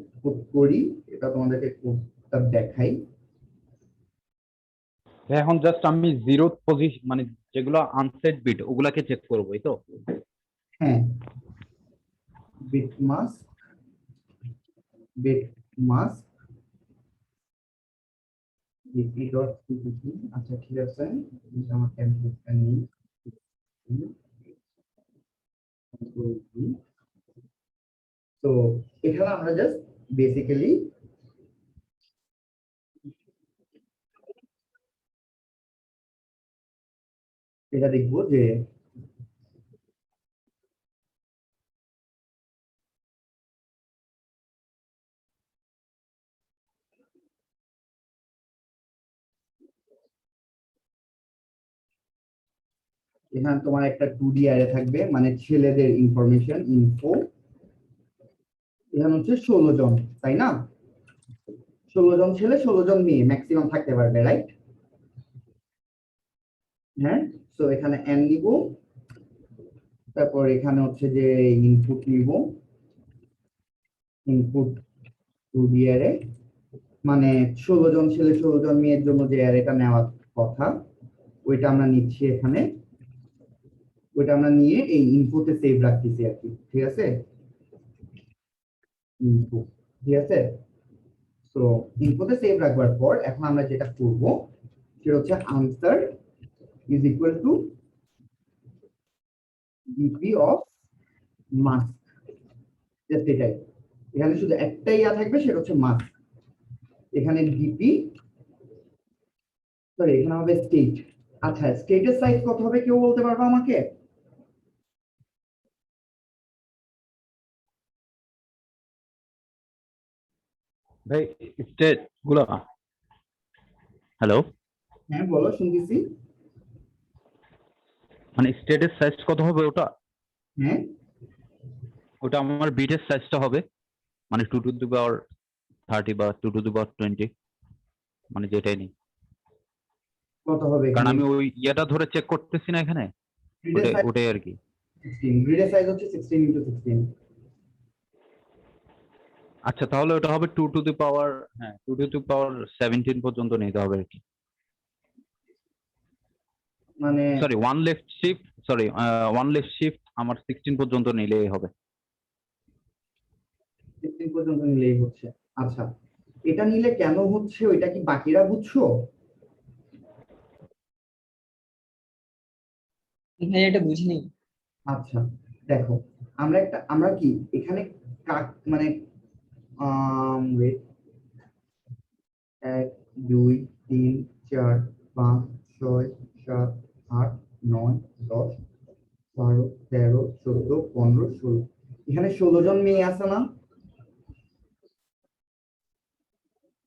করি, এটা তোমাদেরকে কোডটা দেখাই। ভাইয়া, এখন জাস্ট আমি 0 পজিশন মানে যেগুলো আনসেট বিট ওগুলাকে চেক করবো, এই তো? হ্যাঁ, bit mask, bit mask BP dot CPP. আচ্ছা ঠিক আছে, এটা আমার টেমপ্লেটটা নিই। তো এখানে আমরা জাস্ট বেসিক্যালি এটা দেখবো যে এখানে তোমার একটা 2D অ্যারে থাকবে, মানে ছেলেদের ইনফরমেশন ইনফো। এখানে হচ্ছে 16 জন, তাই না? 16 জন ছেলে 16 জন মেয়ে ম্যাক্সিমাম থাকতে পারবে, রাইট? হ্যাঁ, তো এখানে এন নিব, তারপর এখানে হচ্ছে যে ইনপুট নিব, ইনপুট 2D অ্যারে, মানে 16 জন ছেলে 16 জন মেয়ের জন্য যে অ্যারেটা নেওয়ার কথা ওইটা আমরা নিচ্ছি এখানে, ওইটা আমরা নিয়ে এই ইনপুটে সেভ রাখতেছি আর কি, ঠিক আছে? ইনপুট, ঠিক আছে? তো ইনপুটে সেভ রাখবার পর এখন আমরা যেটা করব সেটা হচ্ছে answer is equal two DP of mask, just এটাই। এখানে শুধু একটাই ইয়া থাকবে, সেটা হচ্ছে মাস্ক। এখানে ডিপি, সরি এখানে হবে স্টেট। আচ্ছা, স্টেটের সাইজ কত হবে কেউ বলতে পারবে আমাকে? ভাই স্টেট গুলো, হ্যালো, হ্যাঁ বলো, শুনতেছি। মানে স্টেটের সাইজ কত হবে ওটা? হ্যাঁ, ওটা আমার বিটের সাইজটা হবে, মানে 2 টু দি পাওয়ার 30 বা 2 টু দি পাওয়ার 20, মানে যেটাই নেই। কত হবে কারণ এখানে? আমি ওই ইয়েটা ধরে চেক করতেছি না এখানে, গ্রিডের সাইজ ওটাই আর কি। 16, গ্রিডের সাইজ হচ্ছে 16 × 16। আচ্ছা, তাহলে ওটা হবে 2 টু দি পাওয়ার, হ্যাঁ 2 টু দি পাওয়ার 17 পর্যন্ত নিতে হবে আর কি। মানে সরি, ওয়ান লেফট শিফট আমার 16 পর্যন্ত নিলেই হবে। 16 পর্যন্ত নিলেই হচ্ছে। আচ্ছা, এটা নিলে কেন হচ্ছে ওইটা কি বাকিরা বুঝছো? ভাইয়া এটা বুঝিনি। আচ্ছা, দেখো আমরা কি এখানে মানে wait, 1 2 3 4 5 6 7 8 9 10 12 13 14 15 16, এখানে 16 জন মেয়ে আছে না?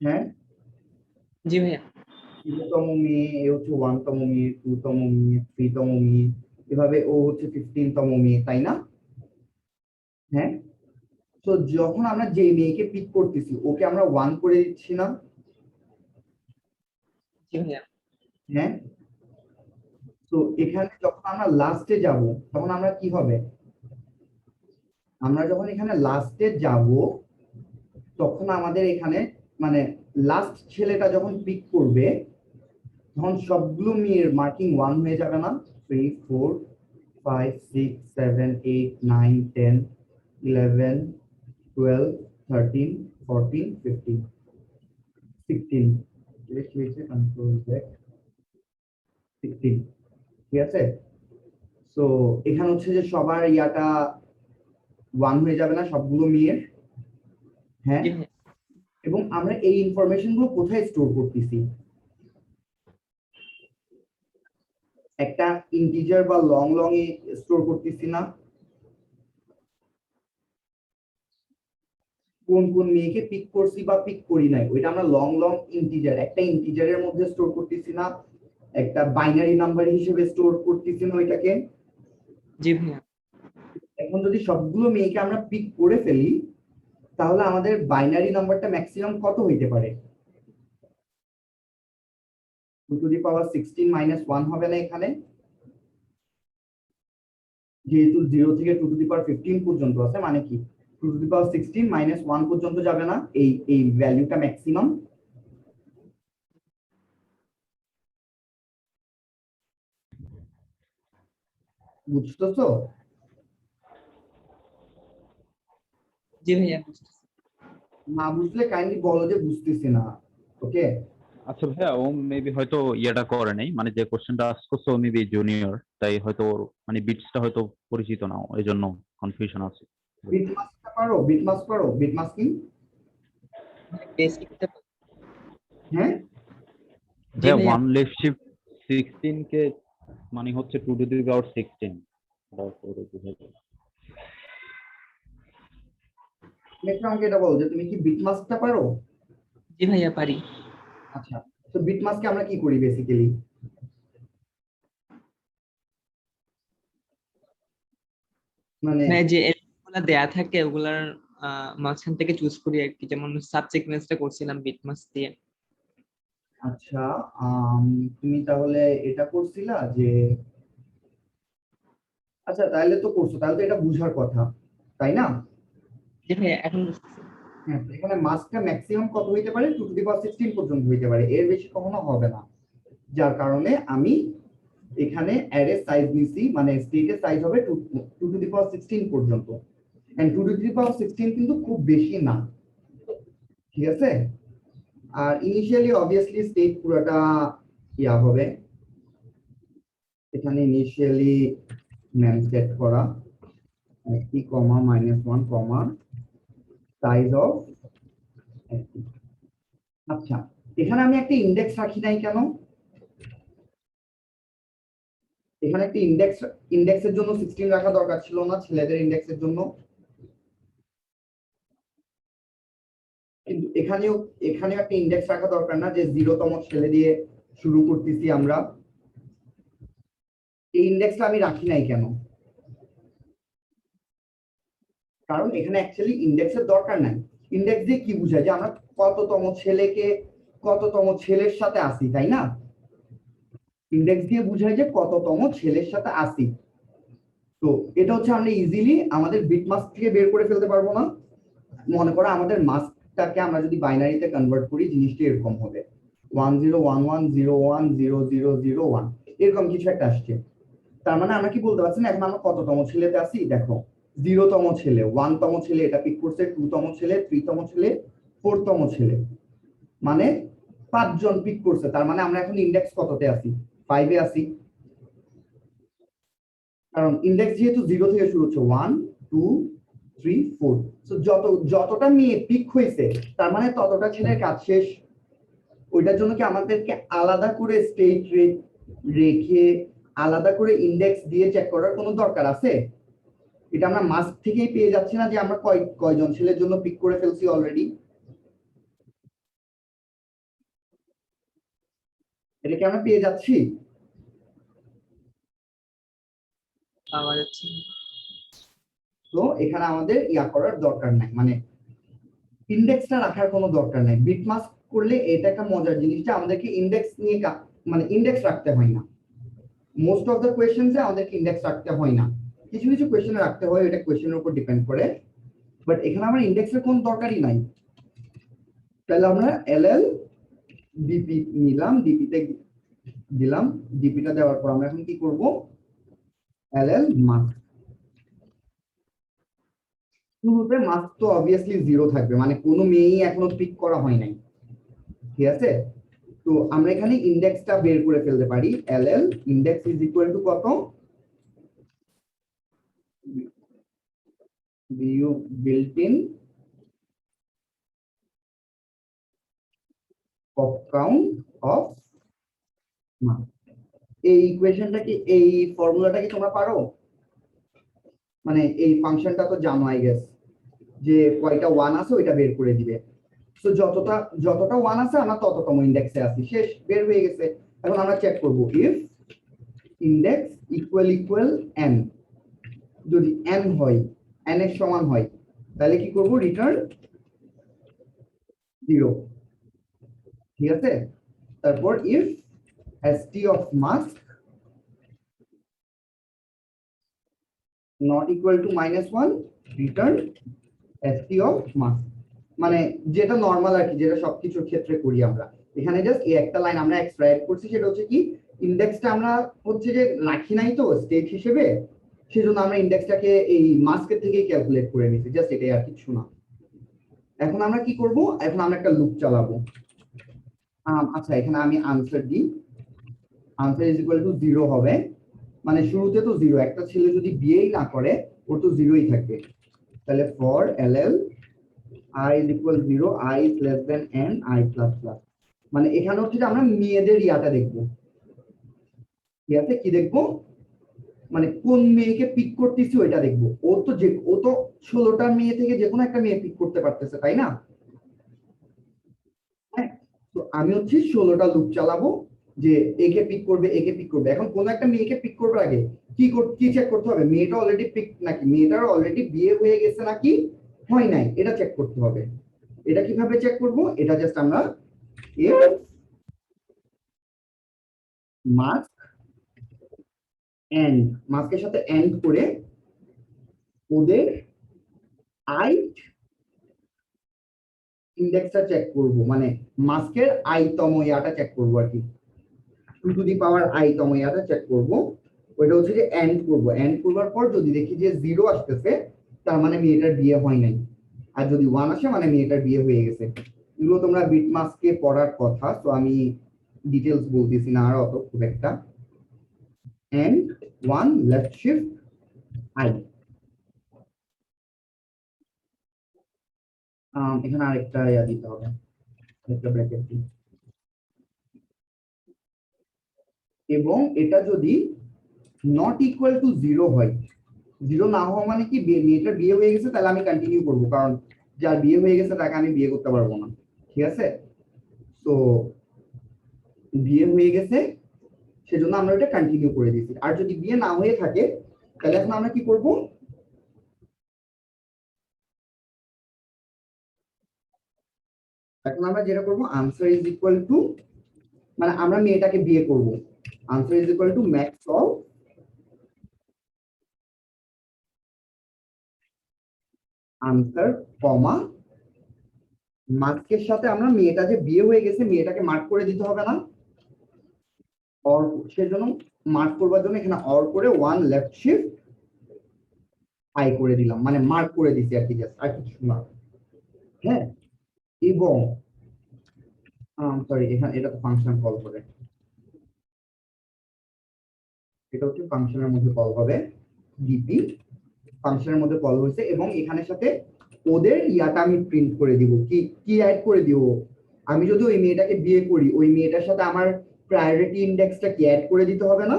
হ্যাঁ, জি ভাইয়া। 0তম মেয়ে, এ হচ্ছে 1তম মেয়ে, 2তম মেয়ে, 3তম মেয়ে, এভাবে ও হচ্ছে 15তম মেয়ে, তাই না? হ্যাঁ, তো যখন আমরা যে মেয়েকে পিক করতেছি ওকে আমরা 1 করে দিচ্ছি না? জি ভাইয়া। হ্যাঁ, তো এখানে যখন আমরা লাস্টে যাব তখন আমরা কি হবে? আমরা যখন এখানে লাস্টে যাব তখন আমাদের এখানে মানে লাস্ট ছেলেটা যখন পিক করবে তখন সবগুলো মেয়ের মার্কিং 1 হয়ে যাবে না? 3 4 5 6 7 8 9 10 11 12 13 14 15 16, let's wait a control back 16, ঠিক আছে? সো এখানে হচ্ছে যে সবার ইয়াটা 1 হয়ে যাবে না সবগুলো মেয়ের? হ্যাঁ, জি ভাইয়া। এবং আমরা এই ইনফরমেশন গুলো কোথায় স্টোর করতেছি? একটা ইন্টিজার বা লং লং এ স্টোর করতেছি না? কোন কোন মেয়েকে পিক করছি বা পিক করি নাই ওইটা আমরা লং লং ইন্টিজার, একটা ইন্টিজারের মধ্যে স্টোর করতেছি না? একটা বাইনারি নাম্বার হিসেবে স্টোর করতেছি না ওইটাকে? জি ভাইয়া। এখন যদি সবগুলো মেয়েকে আমরা পিক করে ফেলি তাহলে আমাদের বাইনারি নাম্বারটা ম্যাক্সিমাম কত হইতে পারে? 2 টু দি পাওয়ার 16 মাইনাস 1 হবে না এখানে? যেহেতু 0 থেকে 2 টু দি পাওয়ার 15 পর্যন্ত আছে, মানে কি 2 টু দি পাওয়ার 16 মাইনাস 1 পর্যন্ত যাবে না এই ভ্যালুটা ম্যাক্সিমাম? বুঝতেছো? জি ভাইয়া বুঝতেছি। না বুঝলে কাইন্ডলি বলো যে বুঝতেছি না, ওকে? আচ্ছা ভাইয়া, ও মেবি হয়তো ইয়েটা করে নাই, মানে যে কোশ্চেনটা আস্ক করছে ও মেবি জুনিয়র, তাই হয়তো ওর মানে বিটসটা হয়তো পরিচিত না, এই জন্য কনফিউশন আছে। বিট মাস্কটা পারো? বিট মাস্ক পারো? Bit masking? বেসিকটা। হ্যাঁ, জি ভাইয়া ভাইয়া। ওয়ান লেফট শিফট 16 কে মানে হচ্ছে 2 টু দি পাওয়ার 16। একটু আমাকে এটা বলো যে তুমি কি বিট মাস্কটা পারো? জি ভাইয়া পারি। আচ্ছা, তো বিট মাস্কে আমরা কি করি বেসিক্যালি? মানে ভাইয়া যে element গুলা দেয়া থাকে ওগুলার মাঝখান থেকে চুজ করি আর কি, যেমন সাব সিকোয়েন্সটা করছিলাম বিটমাস দিয়ে। আচ্ছা, তুমি তাহলে এটা করছিলা যে, আচ্ছা তাহলে তো করছো, তাহলে তো এটা বুঝার কথা, তাই না? জি ভাইয়া এখন বুঝতেছি। হ্যাঁ, তো এখানে মাসটা ম্যাক্সিমাম কত হইতে পারে, 2 টু দি পাওয়ার 16 পর্যন্ত হইতে পারে, এর বেশি কখনো হবে না। যার কারণে আমি এখানে অ্যারে সাইজ নিছি, মানে স্টেটের সাইজ হবে 2 টু দি পাওয়ার 16 পর্যন্ত। এন্ড 2 টু দি পাওয়ার 16 কিন্তু খুব বেশি না, ঠিক আছে? আর ইনিশিয়ালি অবভিয়াসলি স্টেট পুরোটা ইয়া হবে, এখানে ইনিশিয়ালি ম্যান সেট করা একটি কমা -1 কমা সাইজ অফ। আচ্ছা, এখানে আমি একটা ইন্ডেক্স রাখি নাই কেন? এখানে একটা ইন্ডেক্সের জন্য 16 রাখা দরকার ছিল না ছেলেদের ইন্ডেক্সের জন্য, কিন্তু এখানেও একটা ইন্ডেক্স রাখা দরকার না যে 0তম ছেলে দিয়ে শুরু করতেছি আমরা। এই ইন্ডেক্সটা আমি রাখি নাই কেন? কারণ এখানে অ্যাকচুয়ালি ইন্ডেক্সের দরকার নাই। ইন্ডেক্স দিয়ে কি বোঝায় যে আমরা কততম ছেলের সাথে আসি, তাই না? ইন্ডেক্স দিয়ে বোঝায় যে কততম ছেলের সাথে আসি। তো এটা হচ্ছে আমরা ইজিলি আমাদের বিট মাস্ক থেকে বের করে ফেলতে পারবো না। মনে করো আমাদের মাস্কটাকে আমরা যদি বাইনারিতে কনভার্ট করি, জিনিসটা এরকম হবে 1011010001 এরকম কিছু একটা আসছে। তার মানে আমরা কি বলতে পারছি না এখন আমরা কততম ছেলেতে আছি? দেখো 0তম ছেলে, 1তম ছেলে এটা পিক করছে, 2তম ছেলে, 3তম ছেলে, 4তম ছেলে, মানে 5 জন পিক করছে। তার মানে আমরা এখন ইন্ডেক্স কততে আছি? 5 এ আছি। কারণ ইন্ডেক্স যেহেতু 0 থেকে শুরু হচ্ছে 1 2 3 4, সো যতটা মেয়ে পিক হয়েছে তার মানে ততটা ছেলের কাজ শেষ। ওইটার জন্য কি আমাদেরকে আলাদা করে স্টেট রেখে আলাদা করে ইন্ডেক্স দিয়ে চেক করার কোনো দরকার আছে? এটা আমরা মাস্ক থেকেই পেয়ে যাচ্ছি না যে আমরা কয়জন ছেলের জন্য পিক করে ফেলছি অলরেডি? এটা কি আমরা পেয়ে যাচ্ছি? পাওয়া যাচ্ছে। তো এখানে আমাদের ইয়া করার দরকার নাই, মানে ইন্ডেক্সটা রাখার কোনো দরকার নাই। বিট মাস্ক করলে এটা একটা মজার জিনিস যে আমাদেরকে ইন্ডেক্স নিয়ে মানে ইন্ডেক্স রাখতে হয় না। মোস্ট অফ দ্য কোয়েশ্চেন্সে আমাদেরকে ইন্ডেক্স রাখতে হয় না, কিছু কিছু কোয়েশ্চেনে রাখতে হয়, এটা কোয়েশ্চেনের উপর ডিপেন্ড করে, বাট এখানে আমার ইন্ডেক্সের কোনো দরকারই নাই। তাহলে আমরা এলএল ডিপি নিলাম, ডিপিতে দিলাম, ডিপিটা দেওয়ার পর আমরা এখন কি করব? LL mask. শুরুতে মাস্ক তো অবভিয়াসলি 0 থাকবে, মানে কোনো মেয়েই এখনো পিক করা হয় নাই, ঠিক আছে? তো আমরা এখানে ইন্ডেক্সটা বের করে ফেলতে পারি। LL index is equal to কত? Built in pop count of mark. এই ইকুয়েশনটা কি, এই ফর্মুলাটা কি তোমরা পারো? মানে এই ফাংশনটা তো জানো আই গেস, যে কয়টা 1 আছে ওইটা বের করে দিবে। সো যতটা 1 আছে আমরা তততম ইন্ডেক্সে আছি, শেষ, বের হয়ে গেছে। এখন আমরা চেক করব ইফ ইন্ডেক্স ইকুয়াল n, যদি n হয়, n এর সমান হয়, তাহলে কি করব? রিটার্ন 0, ঠিক আছে? তারপর if st of mask not equal to -1, return st of mask, মানে যেটা নরমাল আর কি, যেটা সবকিছুর ক্ষেত্রে করি আমরা। এখানে জাস্ট এই একটা লাইন আমরা এক্সট্রাক্ট করছি, সেটা হচ্ছে কি ইন্ডেক্সটা আমরা হচ্ছে যে রাখি নাই তো স্টেট হিসেবে, সেজন্য আমরা ইন্ডেক্সটাকে এই মাস্কের থেকেই ক্যালকুলেট করে নিছি, জাস্ট এটাই আর কিছু না। এখন আমরা কি করব? এখন আমরা একটা লুপ চালাবো। আচ্ছা, এখানে আমি আনসার দিই, আনসার ইজ ইকুয়াল টু 0 হবে, মানে শুরুতে তো 0, একটা ছেলে যদি বিয়েই না করে ওর তো 0ই থাকবে। তাহলে for LL i is equal 0, i is less than n, i plus plus, মানে এখানে হচ্ছে যে আমরা মেয়েদের ইয়াটা দেখবো, ঠিক আছে? কি দেখবো? মানে কোন মেয়েকে পিক করতেছি ওইটা দেখবো। ও তো 16টা মেয়ে থেকে যে কোনো একটা মেয়ে পিক করতে পারতেছে, তাই না? হ্যাঁ, তো আমি হচ্ছে 16টা লুপ চালাবো যে একে পিক করবে, একে পিক করবে। এখন কোন একটা মেয়েকে পিক করবার আগে কি চেক করতে হবে, মেয়েটা অলরেডি পিক নাকি, মেয়েটার অলরেডি বিয়ে হয়ে গেছে নাকি হয় নাই, এটা চেক করতে হবে। এটা কিভাবে চেক করব, এটা জাস্ট আমরা if মাস্ক এন্ড, মাস্কের সাথে এন্ড করে ওদের আইট ইন্ডেক্সটা চেক করব, মানে মাস্কের আইতম ইয়াটা চেক করব আর কি, 2 টু দি পাওয়ার আইতম ইয়াটা চেক করব। ওইটা হচ্ছে যে এন্ড করব, এন্ড করবার পর যদি দেখি যে 0 আসতেছে তার মানে মেয়েটার বিয়ে হয় নাই, আর যদি 1 আসে মানে মেয়েটার বিয়ে হয়ে গেছে। এগুলো তোমরা বিট মাস্কে পড়ার কথা, তো আমি ডিটেইলস বলতেছি না আর অত খুব একটা। এন্ড 1 লেফট শিফট আই, এখানে আরেকটা ইয়া দিতে হবে, একটা ব্র্যাকেট দিই। এবং এটা যদি নট ইকুয়াল টু 0 হয়, 0 না হওয়া মানে কি মেয়েটার বিয়ে হয়ে গেছে, তাহলে আমি কন্টিনিউ করব, কারণ যার বিয়ে হয়ে গেছে তাকে আমি বিয়ে করতে পারবো না, ঠিক আছে? তো বিয়ে হয়ে গেছে সেজন্য আমরা এটা কন্টিনিউ করে দিয়েছি। আর যদি বিয়ে না হয়ে থাকে তাহলে এখন আমরা কি করব, এখন আমরা যেটা করব আনসার ইজ ইকুয়াল টু, মানে আমরা মেয়েটাকে বিয়ে করব, answer is equal to max of answer comma মার্কের সাথে আমরা মেয়েটা যে বিয়ে হয়ে গেছে মেয়েটাকে মার্ক করে দিতে হবে না, অর সেজন্য মার্ক করবার জন্য এখানে অর করে 1 লেফট শিফট আই করে দিলাম, মানে মার্ক করে দিছি আর কি, জাস্ট আর কিছু না। হ্যাঁ, এবং সরি এখানে এটা তো ফাংশন কল করে, এটা হচ্ছে ফাংশনের মধ্যে কল হবে, ডিপি ফাংশনের মধ্যে কল হয়েছে, এবং এখানের সাথে ওদের ইয়াটা আমি প্রিন্ট করে দিব। কি অ্যাড করে দিব, আমি যদি ওই মেয়েটাকে বিয়ে করি ওই মেয়েটার সাথে আমার প্রায়োরিটি ইন্ডেক্সটা কি অ্যাড করে দিতে হবে না,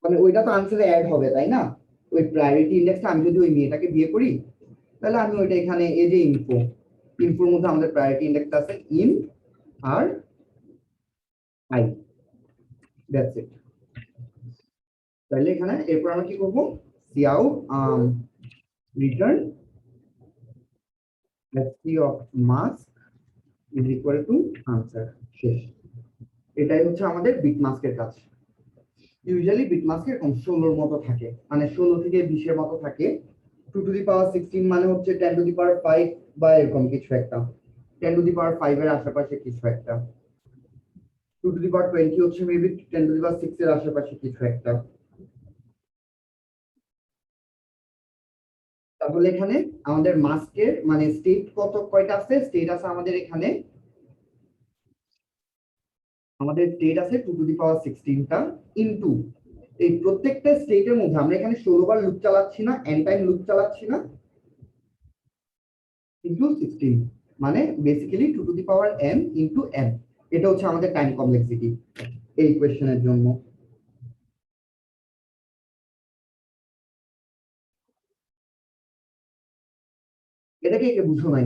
মানে ওইটা তো আনসারে অ্যাড হবে তাই না? ওই প্রায়োরিটি ইন্ডেক্সটা আমি যদি ওই মেয়েটাকে বিয়ে করি তাহলে আমি ওইটা এখানে এই যে ইনফোর মধ্যে আমাদের প্রায়োরিটি ইন্ডেক্স আছে ইন আর আই, দ্যাটস ইট। তাহলে এখানে এরপর আমরা কি করব, cout return fc of mask is equal to answer, শেষ। এটাই হচ্ছে আমাদের বিট মাস্কের কাজ। ইউজুয়ালি বিট মাস্কের 16 মতো থাকে, মানে 16 থেকে 20 এর মতো থাকে। 2 টু দি পাওয়ার 16 মানে হচ্ছে 10 টু দি পাওয়ার 5 বা এরকম কিছু একটা, 10 টু দি পাওয়ার 5 এর আশেপাশে কিছু একটা, 2 টু দি পাওয়ার 20 হচ্ছে মেবি 10 টু দি পাওয়ার 6 এর আশেপাশে কিছু একটা। তাহলে এখানে আমাদের মাস্কের মানে স্টেট কয়টা আছে, স্টেট আছে আমাদের এখানে, আমাদের স্টেট আছে 2 টু দি পাওয়ার 16টা, ইনটু এই প্রত্যেকটা স্টেটের মধ্যে আমরা এখানে 16 বার লুপ চালাচ্ছি না, এন টাইম লুপ চালাচ্ছি না, ইনটু 16, মানে basically 2 to the power n into n। এটা হচ্ছে আমাদের টাইম কমপ্লেক্সিটি এই কোশ্চেনের জন্য। এটাকে কে বুঝো নাই?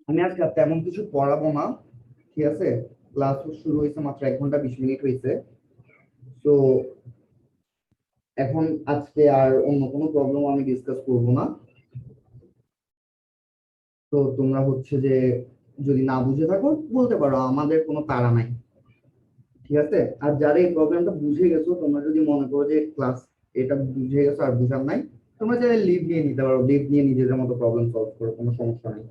আমি আজকে তেমন কিছু পড়াবো না, ঠিক আছে? ক্লাস শুরু হয়েছে মাত্র 1 ঘন্টা 20 মিনিট হয়েছে, তো এখন আজকে আর অন্য কোনো প্রবলেম আমি ডিসকাস করব না। তো তোমরা হচ্ছে যে যদি না বুঝে থাকো বলতে পারো, আমাদের কোনো তাড়া নাই, ঠিক আছে? আর যারা এই প্রবলেমটা বুঝে গেছো, তোমরা যদি মনে করো যে ক্লাস এটা বুঝে গেছো আর বুঝার নাই, তোমরা চাইলে লিভ নিয়ে নিতে পারো, লিভ নিয়ে নিজেদের মতো প্রবলেম সলভ করো, কোনো সমস্যা নেই।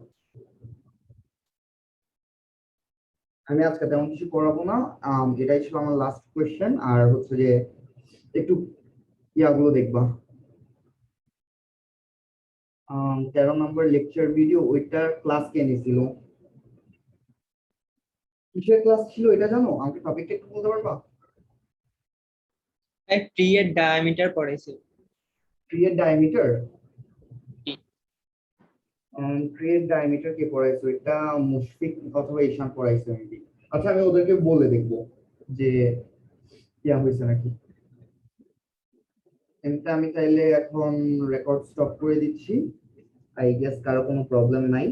আমি আজকে তেমন কিছু করাবো না, এটাই ছিল আমার লাস্ট কোয়েশ্চেন। আর হচ্ছে যে একটু ইয়াগুলো দেখবা, 13 নম্বর লেকচার ভিডিও, ওইটার ক্লাস কে নিয়েছিল, কিসের ক্লাস ছিল এটা জানো? আমাকে টপিকটা একটু বলতে পারবা? ট্রি এর ডায়ামিটার পড়াইছে। ক্রিয়েট ডায়ামিটার, ক্রিয়েট ডায়ামিটার কে পড়াইছো? এটা মুশফিক অথবা ঈশান পড়াইছে মেবি। আচ্ছা আমি ওদেরকে বলে দেখবো যে ইয়া হয়েছে নাকি। এমনিতে আমি তাইলে এখন রেকর্ড স্টপ করে দিচ্ছি, আই গেস কারো কোনো প্রবলেম নাই।